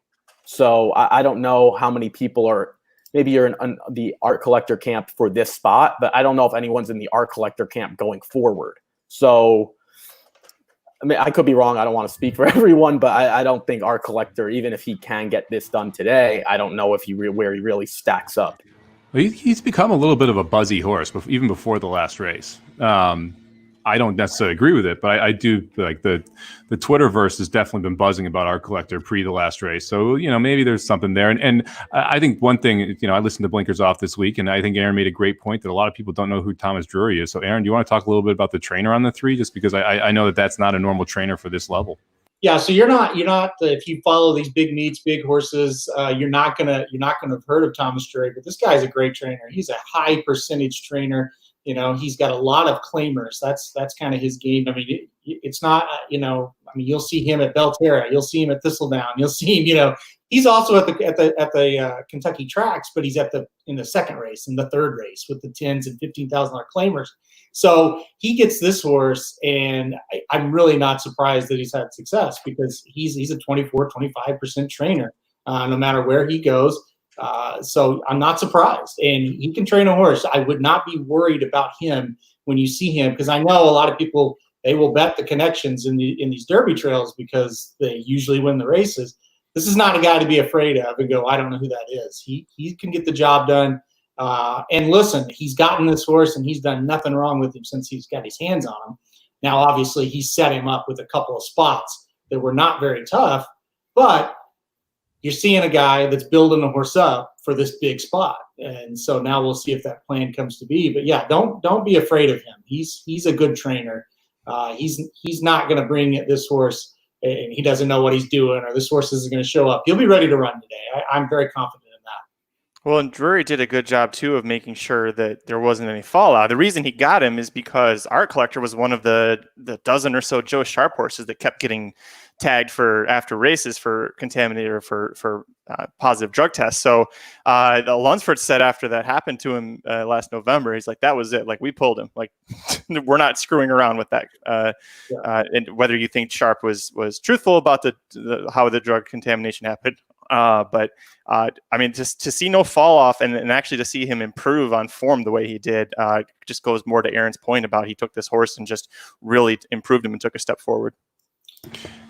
So I don't know how many people are. Maybe you're in the art collector camp for this spot, but I don't know if anyone's in the art collector camp going forward. So, I mean, I could be wrong. I don't want to speak for everyone, but I don't think art collector, even if he can get this done today, I don't know if where he really stacks up. He's become a little bit of a buzzy horse, even before the last race. I don't necessarily agree with it, but I do like the Twitterverse has definitely been buzzing about Art Collector pre the last race. So, you know, maybe there's something there. And I think one thing, you know, I listened to Blinkers Off this week, and I think Aaron made a great point that a lot of people don't know who Thomas Drury is. So, Aaron, do you want to talk a little bit about the trainer on the 3? Just because I know that that's not a normal trainer for this level. Yeah, so you're not if you follow these big meets, big horses, you're not gonna have heard of Thomas Drury, but this guy's a great trainer. He's a high percentage trainer. You know, he's got a lot of claimers. That's kind of his game. I mean, it's not, you know, I mean, you'll see him at Belterra, you'll see him at Thistledown, you'll see him, you know, he's also at the Kentucky tracks, but he's in the second race and the third race with the $10,000 and $15,000 claimers. So he gets this horse, and I'm really not surprised that he's had success because he's a 24-25% trainer no matter where he goes. So I'm not surprised, and he can train a horse. I would not be worried about him when you see him, because I know a lot of people, they will bet the connections in these Derby trails because they usually win the races. This is not a guy to be afraid of and go, I don't know who that is. He can get the job done. And listen, he's gotten this horse and he's done nothing wrong with him since he's got his hands on him. Now, obviously, he set him up with a couple of spots that were not very tough, but you're seeing a guy that's building the horse up for this big spot. And so now we'll see if that plan comes to be. But yeah, don't be afraid of him. He's a good trainer. He's not going to bring this horse and he doesn't know what he's doing, or this horse isn't going to show up. He'll be ready to run today. I'm very confident in that. Well, and Drury did a good job, too, of making sure that there wasn't any fallout. The reason he got him is because Art Collector was one of the dozen or so Joe Sharp horses that kept getting tagged for after races for contaminated or for positive drug tests. So Lunsford said after that happened to him last November, he's like, that was it. Like, we pulled him. Like, we're not screwing around with that. And whether you think Sharp was truthful about how the drug contamination happened. But I mean, just to see no fall off and actually to see him improve on form the way he did just goes more to Aaron's point about he took this horse and just really improved him and took a step forward.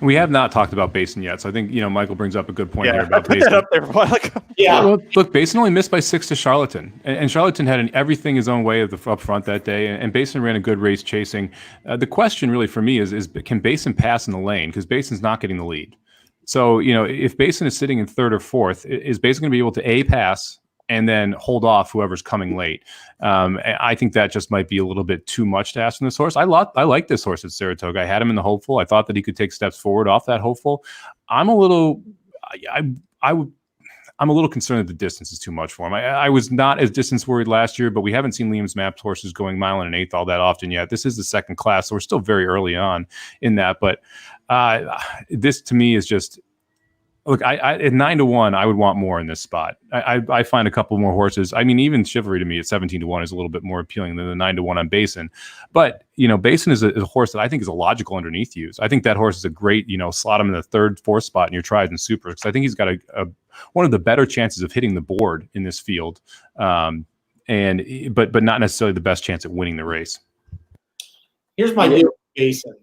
We have not talked about Basin yet, so I think, you know, Michael brings up a good point here about I put Basin. that up there a while ago. Yeah. Well, look, Basin only missed by 6 to Charlatan, and Charlatan had everything his own way up front that day, and Basin ran a good race chasing. The question really for me is can Basin pass in the lane? Because Basin's not getting the lead. So, you know, if Basin is sitting in third or fourth, is Basin going to be able to pass and then hold off whoever's coming late? I think that just might be a little bit too much to ask from this horse. I like this horse at Saratoga. I had him in the hopeful. I thought that he could take steps forward off that hopeful. I'm a little concerned that the distance is too much for him. I was not as distance worried last year, but we haven't seen Liam's Maps horses going mile and an eighth all that often yet. This is the second class, so we're still very early on in that. But this to me is just, look, at 9-1, I would want more in this spot. I find a couple more horses. I mean, even Chivalry to me at 17-1 is a little bit more appealing than the 9-1 on Basin. But, you know, Basin is a horse that I think is a logical underneath use. I think that horse is a great, you know, slot him in the third, fourth spot in your tries and supers, because I think he's got one of the better chances of hitting the board in this field, but not necessarily the best chance at winning the race. Here's my deal with Basin.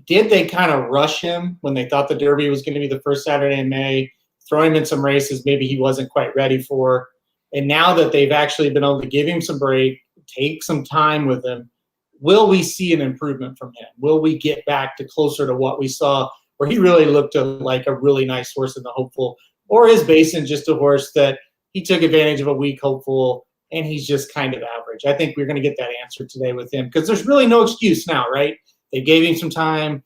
Did they kind of rush him when they thought the Derby was going to be the first Saturday in May, throw him in some races maybe he wasn't quite ready for? And now that they've actually been able to give him some break, take some time with him, will we see an improvement from him? Will we get back to closer to what we saw where he really looked like a really nice horse in the hopeful? Or is Basin just a horse that he took advantage of a weak hopeful and he's just kind of average? I think we're going to get that answer today with him because there's really no excuse now, right? They gave him some time.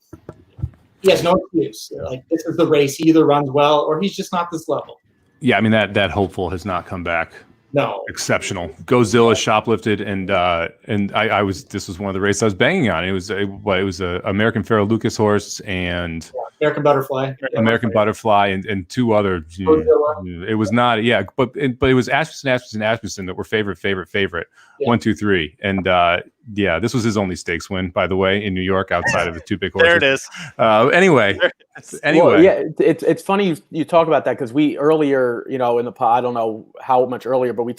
He has no excuse. Like, this is the race. He either runs well or he's just not this level. Yeah, I mean, that hopeful has not come back No. Exceptional. Gozilla shoplifted, and I was, this was one of the races I was banging on. It was a American Pharaoh Lucas horse and American Butterfly. American Butterfly and two other. It was not, yeah, but it was Asmussen that were favorite. Yeah. 1, 2, 3, and yeah, this was his only stakes win, by the way, in New York outside of the two big horses. There it is. Anyway. Well, yeah, it's funny you talk about that because we earlier, in the pod, I don't know how much earlier, but you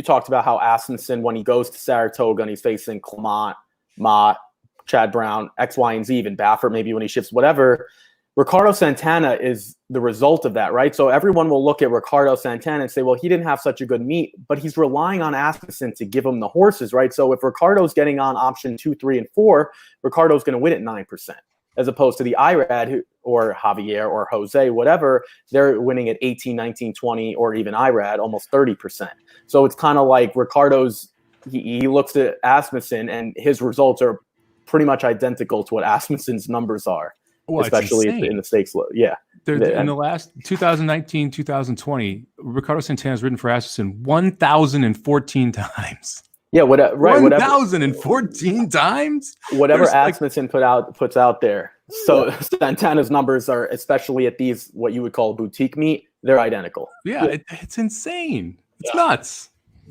talked about how Asmussen, when he goes to Saratoga and he's facing Clement, Mott, Chad Brown, X, Y, and Z, even Baffert, maybe when he shifts, whatever. Ricardo Santana is the result of that, right? So everyone will look at Ricardo Santana and say, well, he didn't have such a good meet, but he's relying on Asmussen to give him the horses, right? So if Ricardo's getting on option 2, 3, and 4, Ricardo's going to win at 9%, as opposed to the IRAD or Javier or Jose, whatever, they're winning at 18, 19, 20, or even IRAD, almost 30%. So it's kind of like Ricardo's, he looks at Asmussen and his results are pretty much identical to what Asmussen's numbers are. Well, especially in the stakes. Yeah. In the last 2019, 2020, Ricardo Santana's ridden for Asmussen 1,014 times. Yeah, right. 1,014 times? Whatever Asmussen puts out there. So Santana's numbers are, especially at these, what you would call boutique meet, they're identical. Yeah, it's insane. It's nuts.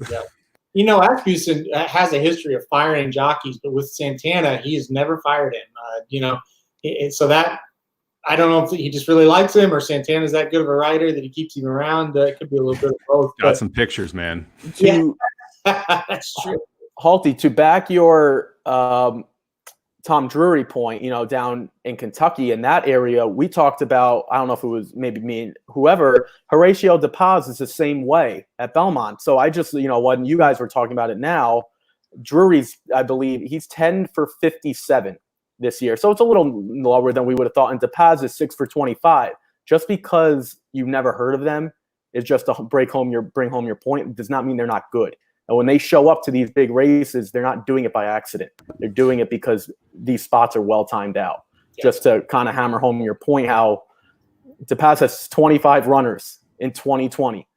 Yeah. Asmussen has a history of firing jockeys, but with Santana, he has never fired him. So that, I don't know if he just really likes him or Santana's that good of a rider that he keeps him around. It could be a little bit of both. Got some pictures, man. That's true. Halty, to back your Tom Drury point, down in Kentucky in that area, we talked about, I don't know if it was maybe me and whoever, Horatio De Paz is the same way at Belmont. So I just, when you guys were talking about it now, Drury's, I believe, he's 10 for 57 this year. So it's a little lower than we would have thought. And De Paz is 6 for 25. Just because you've never heard of them is just to bring home your point. It does not mean they're not good. And when they show up to these big races, they're not doing it by accident. They're doing it because these spots are well timed out. Yeah. Just to kind of hammer home your point, how De Paz has 25 runners in 2020.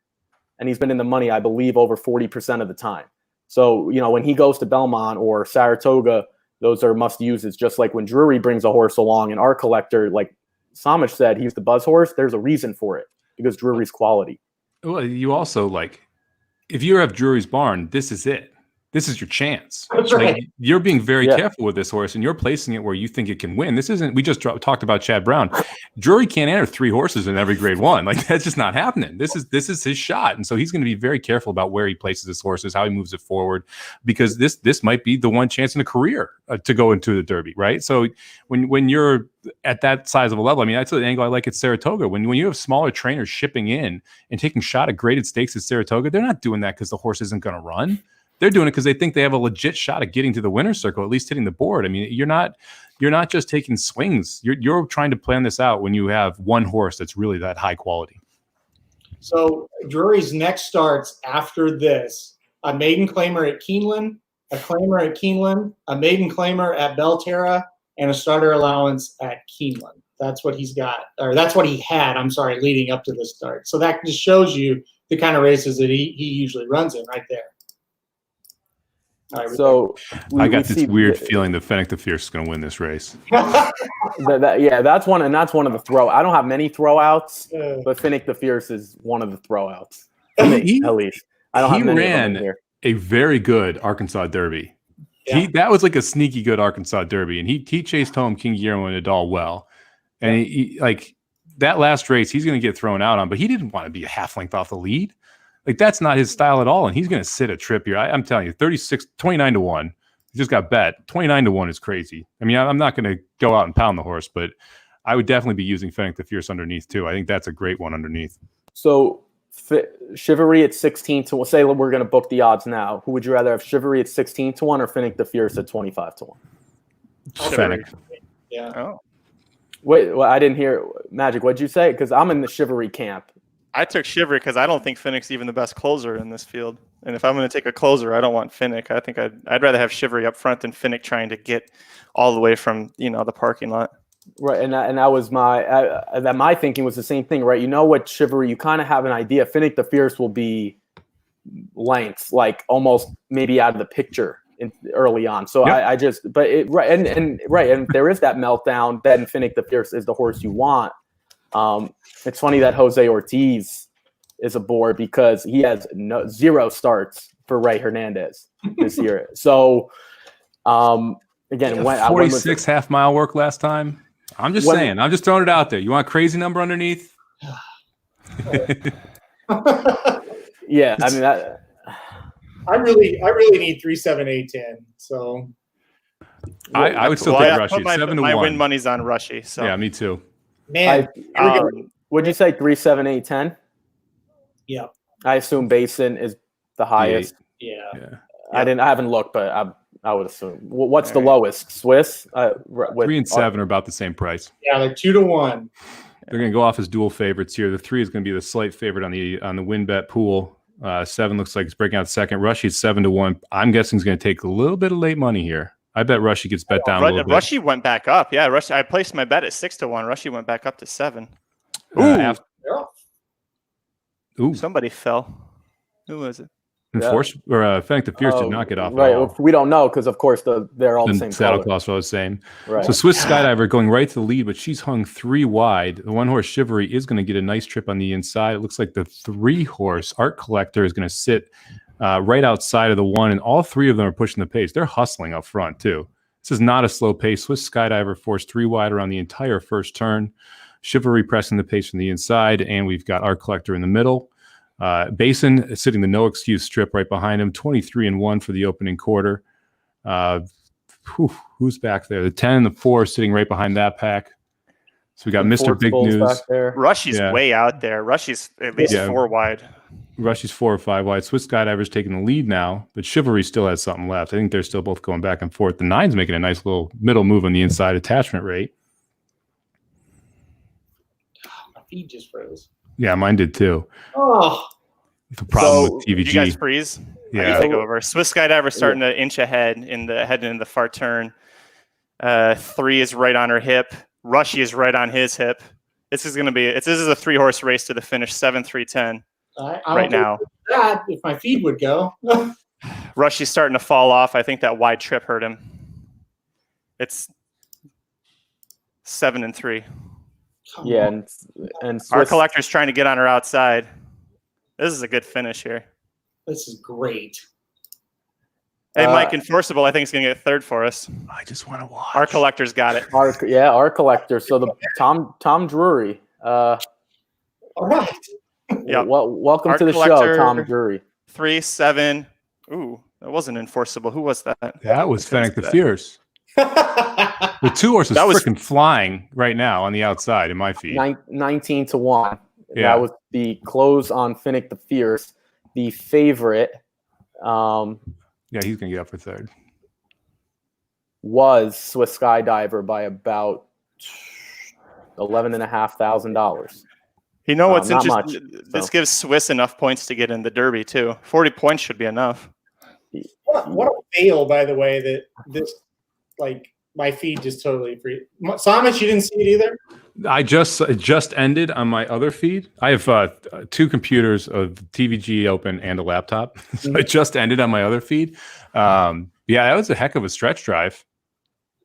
And he's been in the money, I believe, over 40% of the time. So, when he goes to Belmont or Saratoga, those are must-uses. Just like when Drury brings a horse along and our collector, like Samich said, he's the buzz horse, there's a reason for it because Drury's quality. Well, you also, if you have Drury's barn, this is it. This is your chance. That's right. You're being very careful with this horse, and you're placing it where you think it can win. This isn't. We just talked about Chad Brown. Drury can't enter 3 horses in every grade 1. That's just not happening. This is his shot, and so he's going to be very careful about where he places his horses, how he moves it forward, because this might be the one chance in a career to go into the Derby, right? So when you're at that size of a level, that's the angle I like at Saratoga. When you have smaller trainers shipping in and taking shot at graded stakes at Saratoga, they're not doing that because the horse isn't going to run. They're doing it because they think they have a legit shot at getting to the winner's circle, at least hitting the board. You're not just taking swings. You're trying to plan this out when you have one horse that's really that high quality. So Drury's next starts after this: a maiden claimer at Keeneland, a claimer at Keeneland, a maiden claimer at Belterra, and a starter allowance at Keeneland. That's what he's got, or that's what he had. Leading up to this start. So that just shows you the kind of races that he usually runs in right there. So I got this weird feeling that Fennec the Fierce is going to win this race. That's one of the throw. I don't have many throwouts, but Fennec the Fierce is one of the throwouts. At least I don't have many. He ran a very good Arkansas Derby. Yeah. That was like a sneaky good Arkansas Derby, and he chased home King Guillermo and Nadal well. And he that last race, he's going to get thrown out on, but he didn't want to be a half length off the lead. That's not his style at all, and he's going to sit a trip here. I'm telling you, 29-1. He just got bet. 29-1 is crazy. I'm not going to go out and pound the horse, but I would definitely be using Fennec the Fierce underneath too. I think that's a great one underneath. So Chivalry at 16 to 1. Say we're going to book the odds now. Who would you rather have, Chivalry at 16 to 1 or Fennec the Fierce at 25 to 1? Fennec. Yeah. Oh. Wait, well, I didn't hear Magic. What'd you say? Because I'm in the Chivalry camp. I took Chivalry because I don't think Fennec's even the best closer in this field. And if I'm going to take a closer, I don't want Fennec. I think I'd rather have Chivalry up front than Fennec trying to get all the way from the parking lot. Right, and that was my thinking was the same thing, right? What Chivalry, you kind of have an idea. Fennec the Fierce will be lengths, like almost maybe out of the picture early on. So Yep. I just, but it right and there is that meltdown. Then Finnick the Fierce is the horse you want. It's funny that Jose Ortiz is aboard because he has zero starts for Ray Hernandez this year. So again, when 46 half-mile work last time. I'm just saying. I'm just throwing it out there. You want a crazy number underneath? Yeah, I mean I really need 3, 7, 8, 10. So I would still take Rushy. My 7-1. win money's on Rushy. So Yeah, me too. man, would you say 3, 7, 8, 10? yeah, I assume Basin is the highest. yeah. I haven't looked, but I would assume. What's the lowest? Swiss? 3 and 7 are about the same price. Yeah, like 2 to 1. They're going to go off as dual favorites here. The 3 is going to be the slight favorite on the win bet pool. 7 looks like it's breaking out second. Rushy's 7 to 1. I'm guessing he's going to take a little bit of late money here. I bet Rushy gets bet down a little bit. Rushy went back up. Yeah, Rushy. I placed my bet at 6 to 1. Rushy went back up to 7. Ooh. Somebody fell. Who was it? Finnick the Fierce did not get off. Right. At all. We don't know because, of course, they're all the same saddle color. costs are all the same. Right. So Swiss Skydiver going right to the lead, but she's hung 3 wide. The 1-horse Chivalry is going to get a nice trip on the inside. It looks like the 3-horse Art Collector is going to sit right outside of the 1, and all 3 of them are pushing the pace. They're hustling up front too. This is not a slow pace. Swiss Skydiver forced 3 wide around the entire first turn. Chivalry pressing the pace from the inside, and we've got Art Collector in the middle. Basin sitting the no excuse strip right behind him, 23 and 1 for the opening quarter. Who's back there? The 10 and the 4 sitting right behind that pack. So we got Mr. Big News. Back there. Rushy's way out there. Rushy's at least 4 wide. Rushy's 4 or 5 wide. Swiss Skydiver's taking the lead now, but Chivalry still has something left. I think they're still both going back and forth. The 9's making a nice little middle move on the inside attachment rate. My feed just froze. Yeah, mine did too. Oh, The problem with TVG. Did you guys freeze? Yeah. I take over. Swiss Skydiver starting to inch ahead in the far turn. 3 is right on her hip. Rushy is right on his hip. This is a 3-horse race to the finish. 7, 3, 10 right now. That if my feed would go. Rushy's starting to fall off. I think that wide trip hurt him. It's 7 and 3. Yeah, and Our collector's trying to get on her outside. This is a good finish here. This is great. Hey, Mike Enforceable, I think, is going to get 3rd for us. I just want to watch. Our collector's got it. Our collector. So the Tom Drury. All right. Yep. Welcome Art to the collector, show, Tom Drury. 3, 7. Ooh, that wasn't Enforceable. Who was that? That was Finnick the Fierce. The 2-horse is freaking flying right now on the outside in my feed. 19 to 1. Yeah. That was the close on Finnick the Fierce. The favorite Yeah, he's going to get up for 3rd. was Swiss Skydiver by about $11,500. You know what's not interesting? much, This so. gives Swiss enough points to get in the Derby, too. 40 points should be enough. What a fail, by the way, that this, my feed just totally free. Samus, you didn't see it either? It just ended on my other feed. I have 2 computers, of TVG open, and a laptop. So it just ended on my other feed. Yeah, that was a heck of a stretch drive.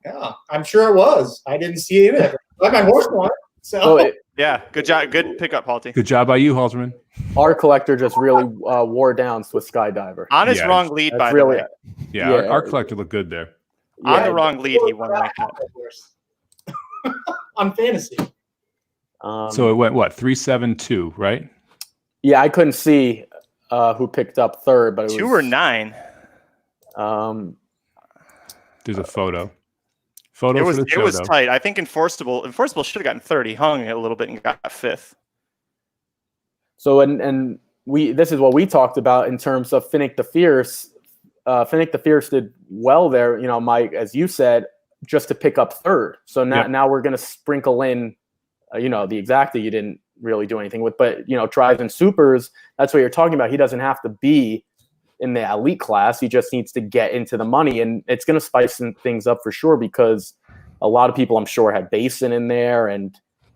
Yeah, I'm sure it was. I didn't see it either. Like my horse won. So Yeah, good job. Good pickup, Halty. Good job by you, Halterman. Our collector just really wore down Swiss Skydiver. On his wrong lead, by the way. Yeah, our collector looked good there. On the wrong lead, he won like that. On fantasy. So it went, 3-7-2, right? Yeah, I couldn't see who picked up 3rd, but it was 2 or 9. There's a photo. It was for the show, though. tight. I think Enforceable should have gotten 3rd. He hung a little bit and got 5th. So and this is what we talked about in terms of Finnick the Fierce. Finnick the Fierce did well there, Mike, as you said, just to pick up 3rd. So now we're going to sprinkle in, the exacta you didn't really do anything with, but tries and supers. That's what you're talking about. He doesn't have to be in the elite class. He just needs to get into the money, and it's going to spice things up for sure because a lot of people, I'm sure, had Basin in there and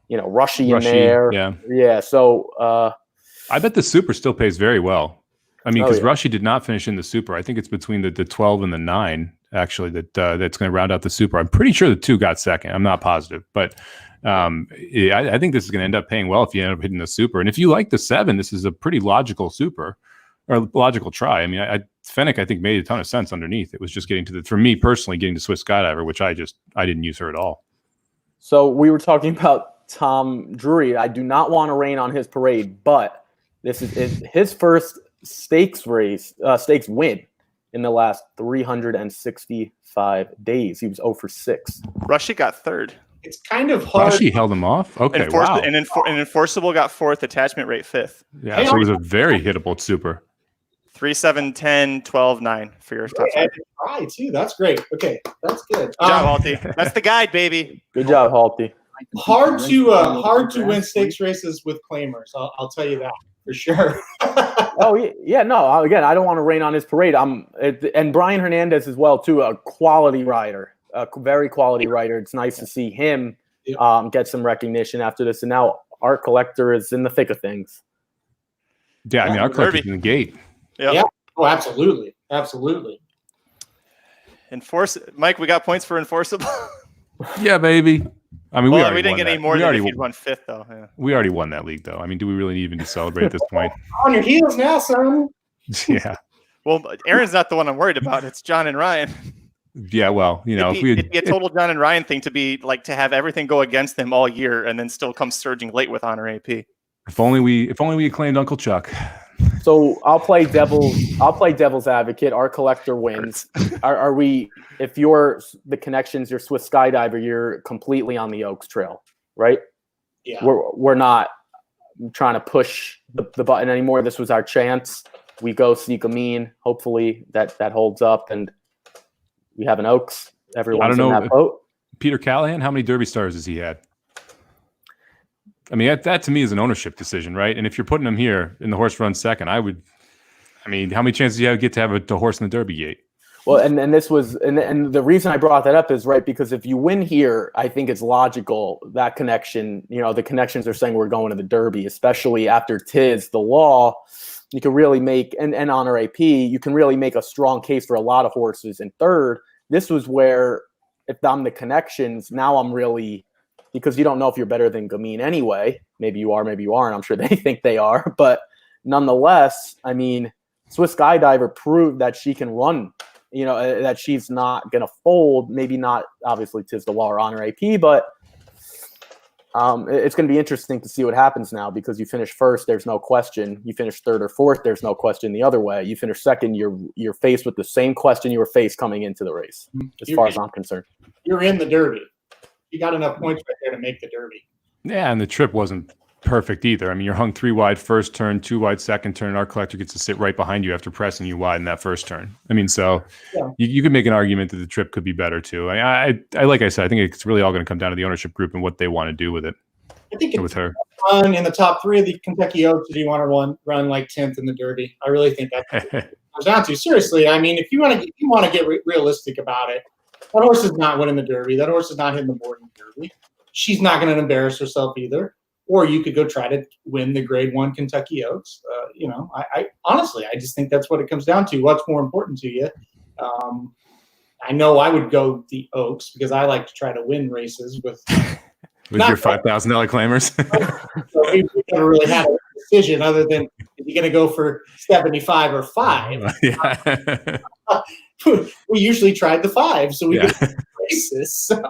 Rushy in there. Yeah. Yeah. So I bet the super still pays very well. I mean, Oh, because yeah. Rushy did not finish in the Super. I think it's between the 12 and the 9, actually, that's going to round out the Super. I'm pretty sure the 2 got second. I'm not positive. But yeah, I think this is going to end up paying well if you end up hitting the Super. And if you like the 7, this is a pretty logical Super or logical try. I mean, Fennec, I think, made a ton of sense underneath. It was just getting to for me personally, getting to Swiss Skydiver, which I didn't use her at all. So we were talking about Tom Drury. I do not want to rain on his parade, but this is his first stakes win in the last 365 days. He was 0 for 6. Rushy got 3rd. It's kind of hard. Rushy held him off. Okay, wow. And Enforceable got 4th, attachment rate 5th. Yeah, so it was a very hittable Super. 3, 7, 10, 12, 9 for your top 5. Try too. That's great. Okay, that's good. Good job, Halty. That's the guide, baby. Good job, Halty. Hard to win stakes races with claimers. I'll tell you that for sure. Oh yeah, no. Again, I don't want to rain on his parade. And Brian Hernandez as well too. A quality rider, a very quality rider. It's nice to see him get some recognition after this. And now Art Collector is in the thick of things. Yeah, I mean, our collector's in the gate. Yep. Yeah. Oh, absolutely, absolutely. Mike, we got points for Enforceable. Yeah, baby. I mean, we didn't get any more than if you'd won 5th, though. Yeah. We already won that league, though. I mean, do we really even need to celebrate at this point? On your heels now, son. Yeah. Well, Aaron's not the one I'm worried about. It's John and Ryan. Yeah, well, you know, it'd be a total John and Ryan thing to have everything go against them all year and then still come surging late with Honor AP. If only we acclaimed Uncle Chuck. So I'll play devil's advocate. Our collector wins. Are we? If you're the connections, you're Swiss Skydiver, you're completely on the Oaks Trail, right? Yeah. We're not trying to push the button anymore. This was our chance. We go see Gamine. Hopefully that holds up, and we have an Oaks. Everyone's in that boat. Peter Callahan, how many Derby stars has he had? I mean, that to me is an ownership decision, right? And if you're putting him here and the horse runs second, how many chances do you get to have the horse in the Derby gate? Well, and this was, and the reason I brought that up is right, because if you win here, I think it's logical that connection, the connections are saying we're going to the Derby, especially after Tiz, the law, you can really make, and Honor AP, you can really make a strong case for a lot of horses in third. This was where, if I'm the connections, now I'm really, because you don't know if you're better than Gamine anyway. Maybe you are, maybe you aren't. I'm sure they think they are. But nonetheless, I mean, Swiss Skydiver proved that she can run, that she's not going to fold. Maybe not, obviously, Tiz the Law or Honor AP, but it's going to be interesting to see what happens now, because you finish first, there's no question. You finish third or fourth, there's no question the other way. You finish second, you're faced with the same question you were faced coming into the race, as far as I'm concerned. You're in the Derby. You got enough points right there to make the Derby. Yeah, and the trip wasn't perfect either. I mean, you're hung 3 wide first turn, 2 wide second turn. Our collector gets to sit right behind you after pressing you wide in that first turn. I mean, so you could make an argument that the trip could be better too. I like I said, I think it's really all going to come down to the ownership group and what they want to do with it. I think it's with her fun in the top 3 of the Kentucky Oaks. Do you want to run like 10th in the Derby? I really think that's what it comes down to. Seriously, I mean, if you want to get realistic about it, that horse is not winning the Derby. That horse is not hitting the board in the Derby. She's not going to embarrass herself either. Or you could go try to win the Grade 1 Kentucky Oaks. I honestly, I just think that's what it comes down to. What's more important to you? I know I would go the Oaks because I like to try to win races with your $5,000 claimers. So we never really had a decision other than if you're going to go for 75 or 5. Yeah. We usually tried the 5, so we did races. So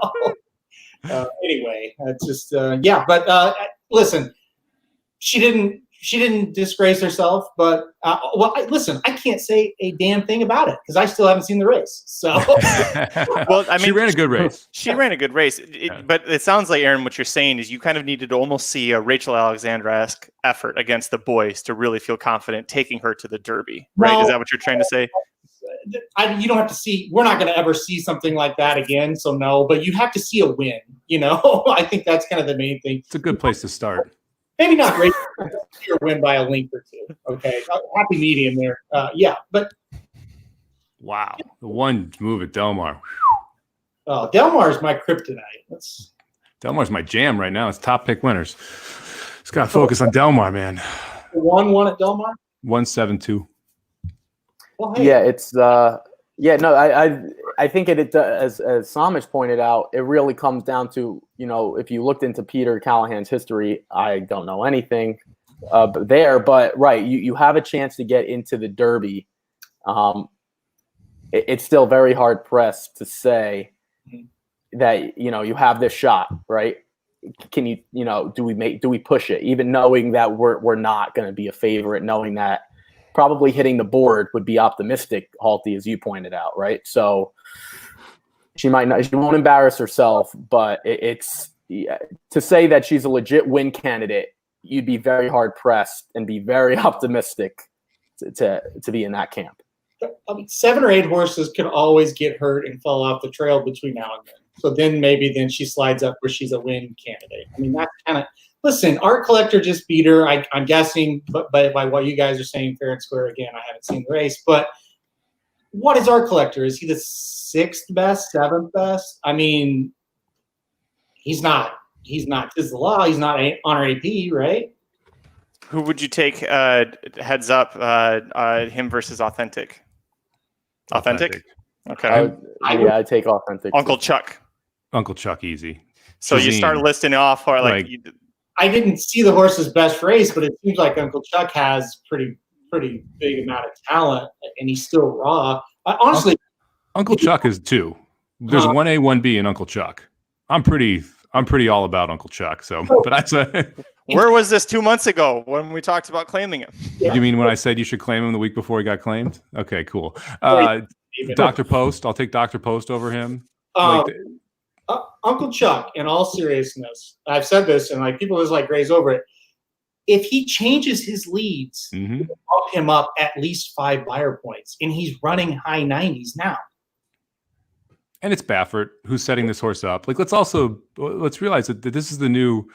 anyway, it's just But listen, she didn't disgrace herself. But listen, I can't say a damn thing about it because I still haven't seen the race. So well, I mean, she ran a good race. She ran a good race. But it sounds like, Aaron, what you're saying is you kind of needed to almost see a Rachel Alexandra-esque effort against the boys to really feel confident taking her to the Derby, right? Is that what you're trying to say? You don't have to see. We're not going to ever see something like that again. So no, but you have to see a win. I think that's kind of the main thing. It's a good place to start. Maybe not great. Your win by a length or 2. Okay, happy medium there. But wow, the one move at Delmar. Delmar is my kryptonite. Delmar's my jam right now. It's top pick winners. Just got to focus on Delmar, man. 1-1 at Delmar. 1-7-2. Well, hey, Yeah, it's no, I think it as Samich pointed out, it really comes down to, if you looked into Peter Callahan's history, I don't know anything but right, you have a chance to get into the Derby. It's still very hard pressed to say that you have this shot, right? Can you do we push it, even knowing that we're not going to be a favorite, knowing that probably hitting the board would be optimistic, Halty, as you pointed out, right? So she won't embarrass herself, but it's to say that she's a legit win candidate, you'd be very hard pressed and be very optimistic to be in that camp. 7 or 8 horses can always get hurt and fall off the trail between now and then. So then she slides up where she's a win candidate. I mean, that's kind of – listen, Art Collector just beat her. I'm guessing, but by what you guys are saying, fair and square, again, I haven't seen the race. But what is Art Collector? Is he the 6th best, 7th best? I mean, he's not. He's not Tis the Law. He's not Honor AP, right? Who would you take heads up him versus Authentic? Authentic? Okay. I'd take Authentic. Uncle Chuck. Uncle Chuck, easy. So you start listing off, or I didn't see the horse's best race, but it seems like Uncle Chuck has pretty big amount of talent, and he's still raw. Honestly, Uncle Chuck is 2. There's 1A, 1B, and Uncle Chuck. I'm pretty all about Uncle Chuck. So, but where was this 2 months ago when we talked about claiming him? You mean when I said you should claim him the week before he got claimed? Okay, cool. Dr. Post, I'll take Dr. Post over him. Uncle Chuck, in all seriousness, I've said this, and people just graze over it. If he changes his leads, bump him up at least 5 buyer points, and he's running high 90s now. And it's Baffert who's setting this horse up. Let's realize that this is the new.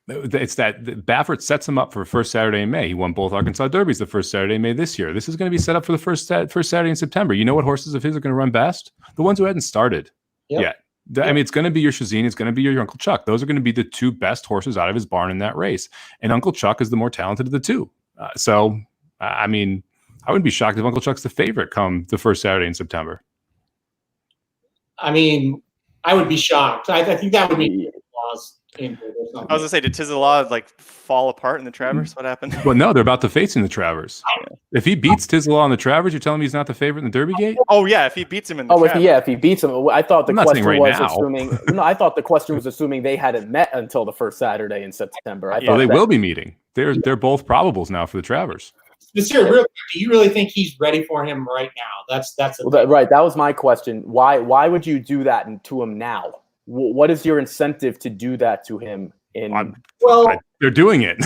It's that Baffert sets him up for first Saturday in May. He won both Arkansas Derbies the first Saturday in May this year. This is going to be set up for the first Saturday in September. You know what horses of his are going to run best? The ones who hadn't started yet. I mean, it's going to be your Shazine. It's going to be your Uncle Chuck. Those are going to be the 2 best horses out of his barn in that race. And Uncle Chuck is the more talented of the 2. I mean, I wouldn't be shocked if Uncle Chuck's the favorite come the first Saturday in September. I mean, I would be shocked. I think that would be laws. I was gonna say, did Tis the Law fall apart in the Travers? What happened? Well, no, they're about to face in the Travers. If he beats Tis the Law in the Travers, you're telling me he's not the favorite in the Derby gate? Oh yeah, if he beats him in the Travers. If he beats him, I thought the question was now. assuming. No, I thought the question was assuming they hadn't met until the first Saturday in September. They will be meeting. They're both probables now for the Travers. Monsieur, real quick, do you really think he's ready for him right now? Right. That was my question. Why would you do that to him now? What is your incentive to do that to him? They're doing it.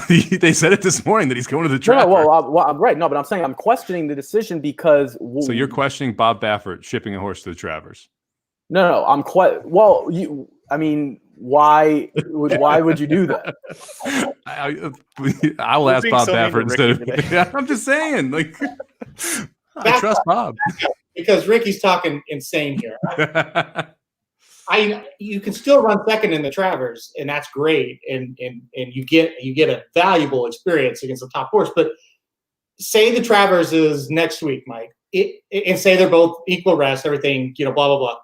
They said it this morning that he's going to the Travers. I'm right. No, but I'm saying I'm questioning the decision because. So you're questioning Bob Baffert shipping a horse to the Travers? No, I'm why would you do that? I'll ask Bob Baffert instead of. I'm just saying, I trust Bob because Ricky's talking insane here. You can still run second in the Travers, and that's great, and you get a valuable experience against a top horse. But say the Travers is next week, Mike, and say they're both equal rest, everything, blah blah blah.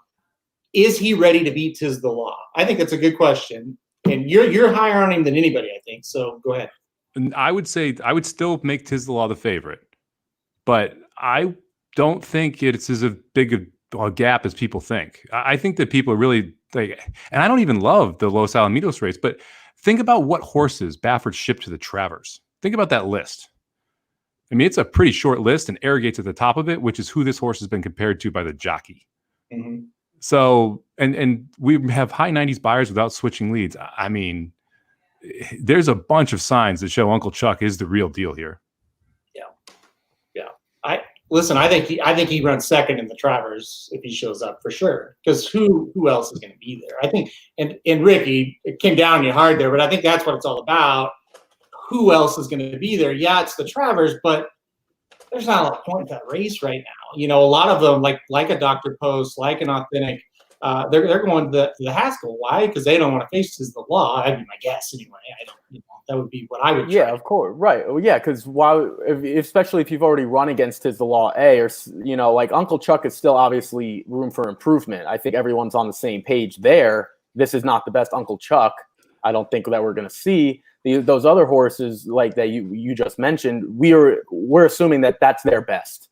Is he ready to beat Tis the Law? I think that's a good question, and you're higher on him than anybody, I think. So go ahead. And I would say I would still make Tis the Law the favorite, but I don't think it's as big a gap as people think. I think that people are really and I don't even love the Los Alamitos race, but think about what horses Baffert shipped to the Travers. Think about that list. I mean, it's a pretty short list, and Arrogate's at the top of it, which is who this horse has been compared to by the jockey. Mm-hmm. So, and we have high 90s buyers without switching leads. I mean, there's a bunch of signs that show Uncle Chuck is the real deal here. Yeah. I think he runs second in the Travers if he shows up for sure. Because who else is going to be there? I think, and Ricky, it came down on you hard there, but I think that's what it's all about. Who else is going to be there? Yeah, it's the Travers, but there's not a lot of point in that race right now. A lot of them, like a Dr. Post, like an Authentic, they're going to the Haskell. Why? Because they don't want to face the law. That'd be my guess anyway. I don't. would be what I would. Yeah, try. of course, right? Well, yeah, because especially if you've already run against his the law A, or like Uncle Chuck is still obviously room for improvement. I think everyone's on the same page there. This is not the best Uncle Chuck. I don't think that we're going to see those other horses like that you just mentioned. We're assuming that that's their best.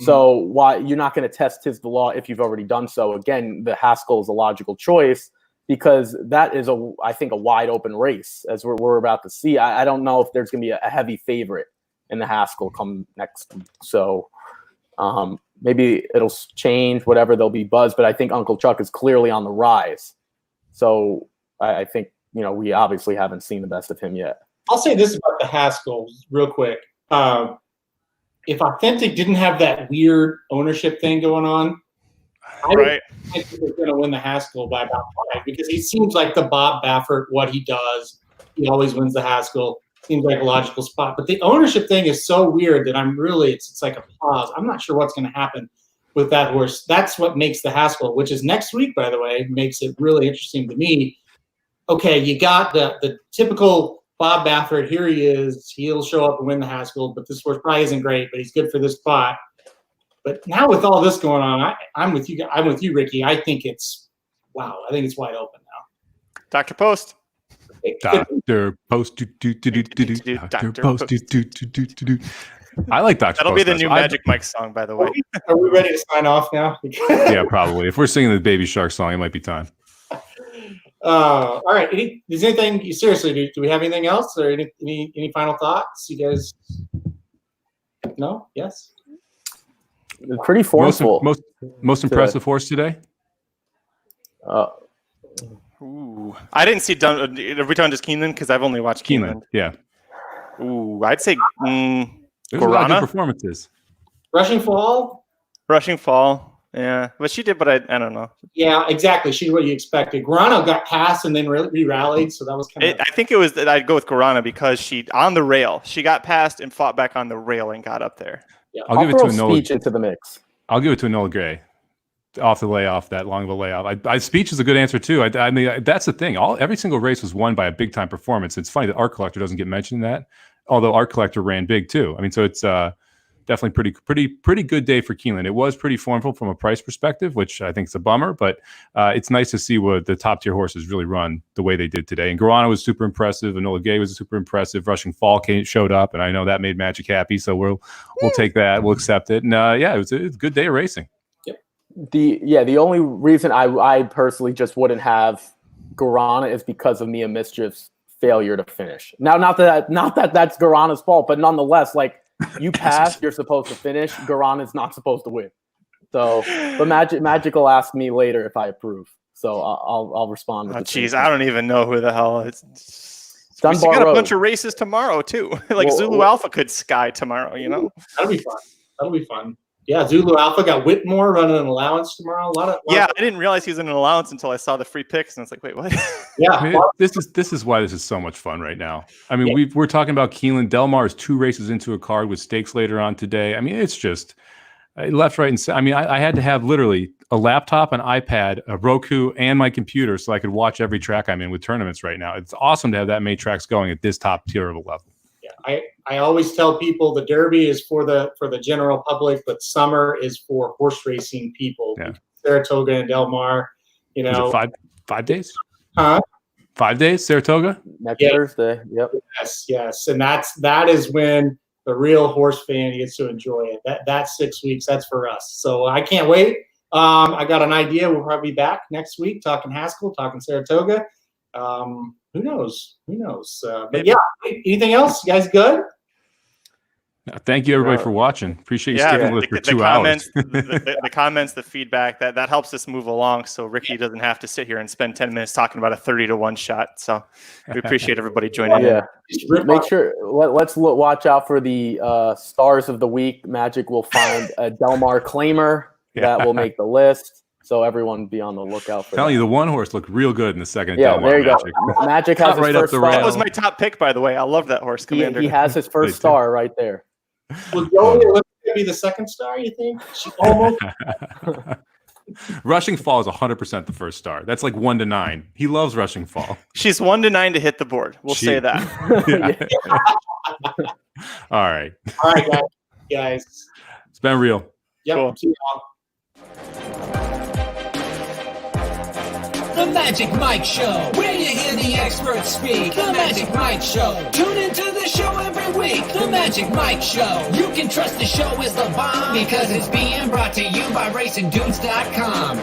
So why you're not going to test his the law if you've already done so? Again, the Haskell is a logical choice because that is I think a wide open race as we're about to see. I don't know if there's going to be a heavy favorite in the Haskell come next week. So maybe it'll change, whatever, there'll be buzz, but I think Uncle Chuck is clearly on the rise. So I think, we obviously haven't seen the best of him yet. I'll say this about the Haskells real quick. If Authentic didn't have that weird ownership thing going on, I don't think they're going to win the Haskell by about 5 because he seems like the Bob Baffert, what he does. He always wins the Haskell. Seems like a logical spot. But the ownership thing is so weird that it's like a pause. I'm not sure what's going to happen with that horse. That's what makes the Haskell, which is next week, by the way, makes it really interesting to me. Okay, you got the typical Bob Baffert, here he is. He'll show up and win the Haskell, but this horse probably isn't great, but he's good for this spot. But now with all this going on, I'm with you. I'm with you, Ricky. I think it's wide open now. Dr. Post. Dr. Post. Dr. Post. I like Dr. That'll Post. be the new Magic Mike song, by the way. Are we ready to sign off now? Yeah, probably. If we're singing the Baby Shark song, it might be time. All right. Is anything seriously? Do we have anything else, or any final thoughts? You guys? No. Yes. Pretty formful. Most impressive horse today. Ooh, I didn't see. Are we talking just Keeneland? Because I've only watched Keeneland. Yeah. Ooh, I'd say There's a lot of good performances. Rushing Fall. Yeah, but she did, but I don't know. Yeah, exactly. She did what you expected. Guarano got passed and then re-rallied, so that was kind of. I think it was that I'd go with Guarana because she on the rail. She got passed and fought back on the rail and got up there. Yeah. I'll give it to Enola into the mix. I'll give it to Enola Gray. Off the layoff, that long of a layoff. Speech is a good answer too. I mean, that's the thing. Every single race was won by a big time performance. It's funny that Art Collector doesn't get mentioned in that, although Art Collector ran big too. I mean, so it's definitely pretty good day for Keeneland. It was pretty formful from a price perspective, which I think is a bummer, but it's nice to see what the top tier horses really run the way they did today. And Guarana was super impressive. Enola Gay was super impressive. Rushing Fall showed up, and I know that made Magic happy, so we'll take that. We'll accept it. And it was a good day of racing. The only reason I personally just wouldn't have Guarana is because of Mia Mischief's failure to finish. Now, not that that's Guarana's fault, but nonetheless, like you pass, you're supposed to finish. Guarana's not supposed to win. So, but Magic will ask me later if I approve. So I'll respond. With Jeez, I don't even know who the hell it's. We Dunbar got a Road. bunch of races tomorrow too. Zulu Alpha could sky tomorrow. That'll be fun. Yeah, Zulu Alpha got Whitmore running an allowance tomorrow. I didn't realize he was in an allowance until I saw the free picks, and I was like, wait, what? Yeah, I mean, this is why this is so much fun right now. I mean, we're talking about Keeneland. Del Mar is 2 races into a card with stakes later on today. I mean, it's just left, right, and center. I mean, I had to have literally a laptop, an iPad, a Roku, and my computer so I could watch every track I'm in with tournaments right now. It's awesome to have that many tracks going at this top tier of a level. Yeah, I always tell people the Derby is for the general public, but summer is for horse racing people. Yeah. Saratoga and Del Mar, Is it 5 days? Huh? 5 days, Saratoga? Next Thursday. Yep. Yes, and that is when the real horse fan gets to enjoy it. That's 6 weeks. That's for us. So I can't wait. I got an idea. We'll probably be back next week talking Haskell, talking Saratoga. Who knows? But yeah, anything else? You guys good? Thank you, everybody, for watching. Appreciate you sticking with us for 2 hours. The comments, the feedback, that helps us move along so Ricky doesn't have to sit here and spend 10 minutes talking about a 30-1 shot. So we appreciate everybody joining in. Make sure, let's watch out for the stars of the week. Magic will find a Del Mar claimer that will make the list. So everyone be on the lookout for telling you, the one horse looked real good in the second. Yeah, Del Mar there you Magic. go. Magic has his first star. That was my top pick, by the way. I love that horse, Commander. He has his first star right there. Will Joey Olympia be the second star, you think? She almost. Rushing fall is 100% the first star. That's like 1 to 9. He loves rushing fall. She's 1 to 9 to hit the board. We'll say that. All right. All right, guys. It's been real. Yep. Cool. See y'all. The Magic Mike Show, where you hear the experts speak. The Magic Mike Show. Tune into the show every week. The Magic Mike Show. You can trust the show is the bomb because it's being brought to you by RacingDudes.com.